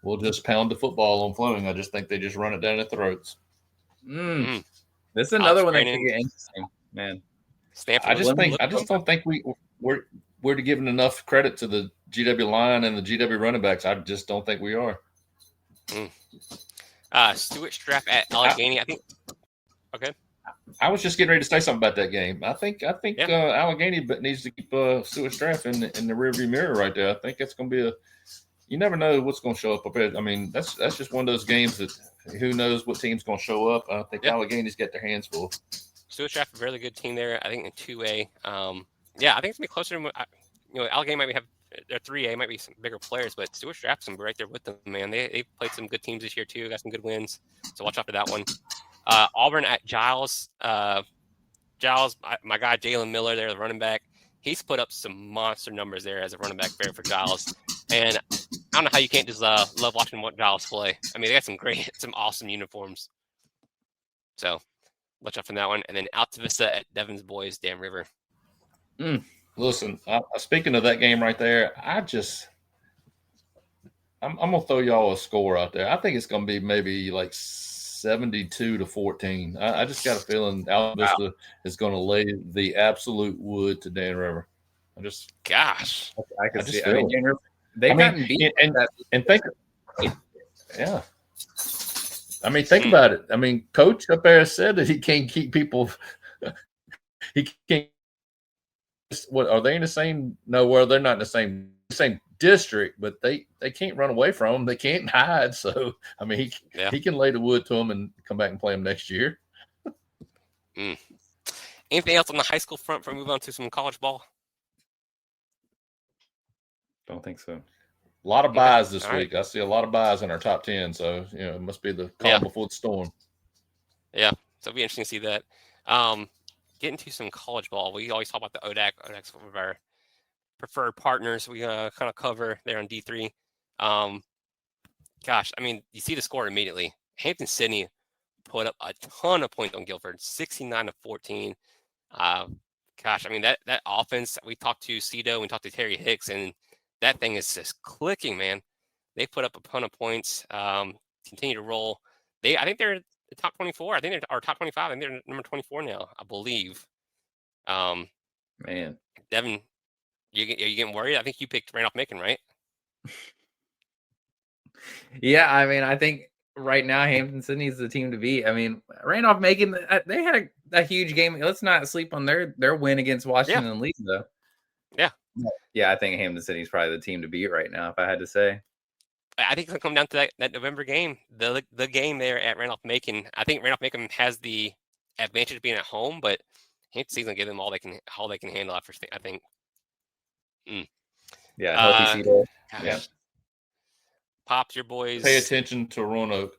S5: will just pound the football on Fleming. I just think they just run it down their throats.
S4: This is another one that could get interesting, man.
S5: Stanford. I just don't think we're giving enough credit to the GW line and the GW running backs. I just don't think we are.
S1: Stuart Strapp at Allegheny. I think. Okay.
S5: I was just getting ready to say something about that game. I think Allegheny needs to keep Stuart Strapp in the rearview mirror right there. I think it's going to be you never know what's going to show up there. I mean, that's just one of those games that who knows what team's going to show up. I think Allegheny's got their hands full.
S1: Stuart Strapp, a really good team there. I think in 2A. Yeah, I think it's going to be closer to, Allegheny might have their 3A might be some bigger players, but Stuart Strapp's right there with them, man. They played some good teams this year too. Got some good wins, so watch out for that one. Auburn at Giles. Giles, my guy Jalen Miller there, the running back. He's put up some monster numbers there as a running back there for Giles, and I don't know how you can't just love watching what Giles play. I mean, they got some awesome uniforms. So watch out for that one, and then Alta Vista at Devon's Boys, Dam River.
S5: Listen, speaking of that game right there, I'm gonna throw y'all a score out there. I think it's gonna be maybe like 72-14. I just got a feeling Alta Vista is gonna lay the absolute wood to Dan River.
S4: I can see. I mean,
S5: they've gotten beat, and think, yeah. I mean, think about it. I mean, Coach up there said that he can't keep people. He can't. What are they in the same? No, well, they're not in the same district, but they can't run away from them. They can't hide. So I mean, he can lay the wood to them and come back and play them next year.
S1: Anything else on the high school front before we move on to some college ball?
S4: Don't think so.
S5: A lot of buys this week. I see a lot of buys in our top 10. So it must be the calm before the storm.
S1: Yeah, so it'll be interesting to see that. Get into some college ball. We always talk about the ODAC. ODAC's one of our preferred partners. We kind of cover there on D3. Gosh, I mean, you see the score immediately. Hampton-Sydney put up a ton of points on Guilford, 69-14. Gosh, I mean, that offense, we talked to Cito, we talked to Terry Hicks, and that thing is just clicking, man. They put up a ton of points, continue to roll. I think they're the top 24. I think they're top 25. I think they're number 24 now, I believe.
S4: Man.
S1: Devin, are you getting worried? I think you picked Randolph-Macon, right?
S4: Yeah, I mean, I think right now Hampton-Sydney is the team to beat. I mean, Randolph-Macon, they had a huge game. Let's not sleep on their win against Washington and Lee, though.
S1: Yeah.
S4: Yeah, I think Hampton-Sydney is probably the team to beat right now, if I had to say.
S1: I think it'll come down to that November game, the game there at Randolph-Macon. I think Randolph-Macon has the advantage of being at home, but Hampton-Sydney's gonna give them all they can handle. I think.
S4: Yeah, healthy Cito.
S1: Yeah. Pops, your boys.
S5: Pay attention to Roanoke.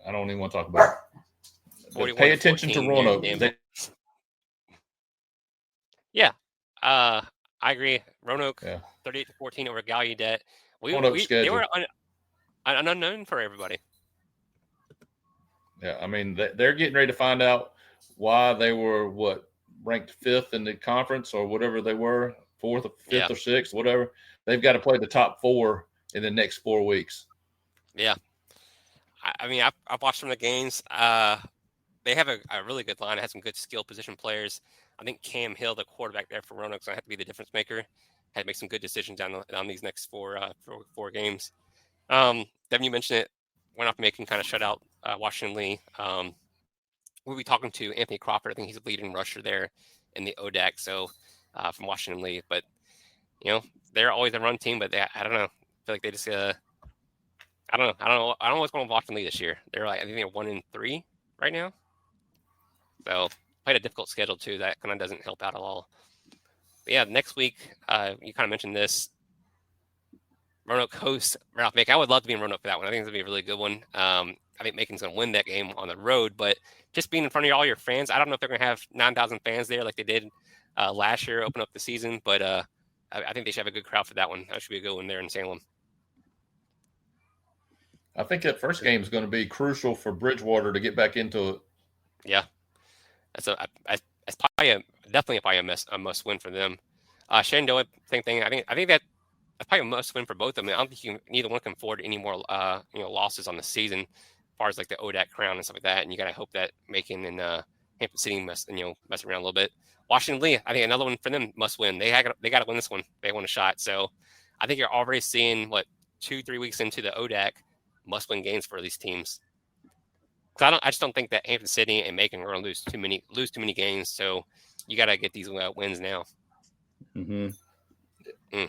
S5: I don't even want to talk about it. But pay attention to Roanoke.
S1: Yeah. I agree. Roanoke,
S5: Yeah.
S1: 38-14 over Gallaudet.
S5: They
S1: were an unknown for everybody.
S5: Yeah, I mean, they're getting ready to find out why they were, ranked 5th in the conference or whatever they were, 4th or 5th or 6th, whatever. They've got to play the top 4 in the next 4 weeks.
S1: Yeah. I mean, I've watched some of the games. They have a really good line. It has some good skill position players. I think Cam Hill, the quarterback there for Roanoke, is going to have to be the difference maker. Had to make some good decisions on these next four games. Devin, you mentioned it. Went off Macon, kind of shut out Washington Lee. We'll be talking to Anthony Crawford. I think he's a leading rusher there in the ODAC. So from Washington Lee, but they're always a run team. But I don't know. I feel like they just I don't know what's going on with Washington Lee this year. They're I think they're 1-3 right now. So played a difficult schedule too. That kind of doesn't help out at all. But yeah, next week you kind of mentioned this. Roanoke hosts Ralph Macon. I would love to be in Roanoke for that one. I think it's going to be a really good one. I think Macon's going to win that game on the road, but just being in front of all your fans, I don't know if they're going to have 9,000 fans there like they did last year, open up the season, but I think they should have a good crowd for that one. That should be a good one there in Salem.
S5: I think that first game is going to be crucial for Bridgewater to get back into it.
S1: Yeah. That's probably definitely a must win for them. Shenandoah, same thing. I think that's probably a must win for both of them. I don't think neither one can afford any more losses on the season, as far as like the ODAC crown and stuff like that. And you gotta hope that Macon and Hampton City mess around a little bit. Washington Lee, I think another one for them must win. They got to win this one. They want a shot. So I think you're already seeing 2-3 weeks into the ODAC must win games for these teams. I just don't think that Hampton City and Macon are going to lose too many games. So you got to get these wins now.
S4: Mm-hmm.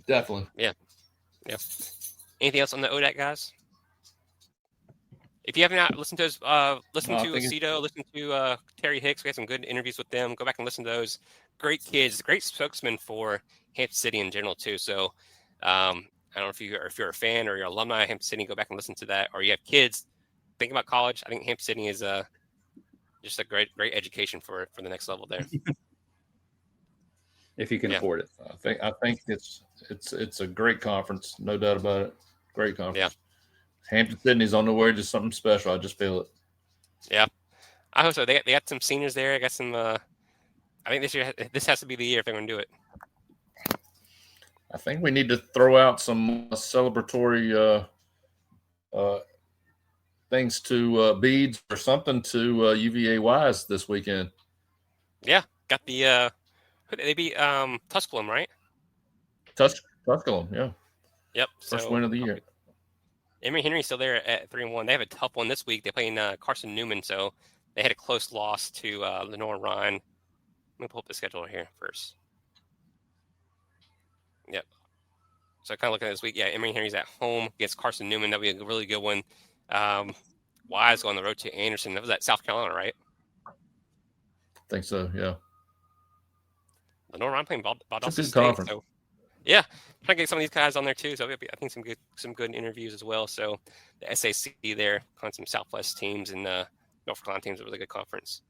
S5: Definitely.
S1: Yeah. Anything else on the ODAC, guys? If you have not listened to us, listen to Aceto, listen to Terry Hicks. We had some good interviews with them. Go back and listen to those. Great kids, great spokesman for Hampton City in general too. So I don't know if you're a fan or you're alumni of Hampton City, go back and listen to that. Or you have kids thinking about college. I think Hampton City is just a great education for the next level there.
S4: If you can afford it.
S5: I think it's a great conference, no doubt about it. Great conference.
S1: Yeah.
S5: Hampton Sydney's on the way to something special. I just feel it.
S1: Yeah, I hope so. They got some seniors there. I got some. I think this has to be the year if they're going to do it.
S5: I think we need to throw out some celebratory things to beads or something to UVA Wise this weekend.
S1: Yeah, got the. They beat Tusculum, right?
S5: Tusculum, yeah.
S1: Yep.
S5: First win of the year.
S1: Emory Henry's still there at 3-1. They have a tough one this week. They're playing Carson Newman, so they had a close loss to Lenore Ryan. Let me pull up the schedule here first. Yep. So kind of looking at this week, yeah, Emory Henry's at home against Carson Newman. That'll be a really good one. Wise go on the road to Anderson. That was at South Carolina, right?
S5: I think so, yeah.
S1: Lenore Ryan playing Valdosta State.
S5: Conference.
S1: So yeah, trying to get some of these guys on there too. So I think some good interviews as well. So the SAC there on some Southwest teams and North Carolina teams, a really good conference.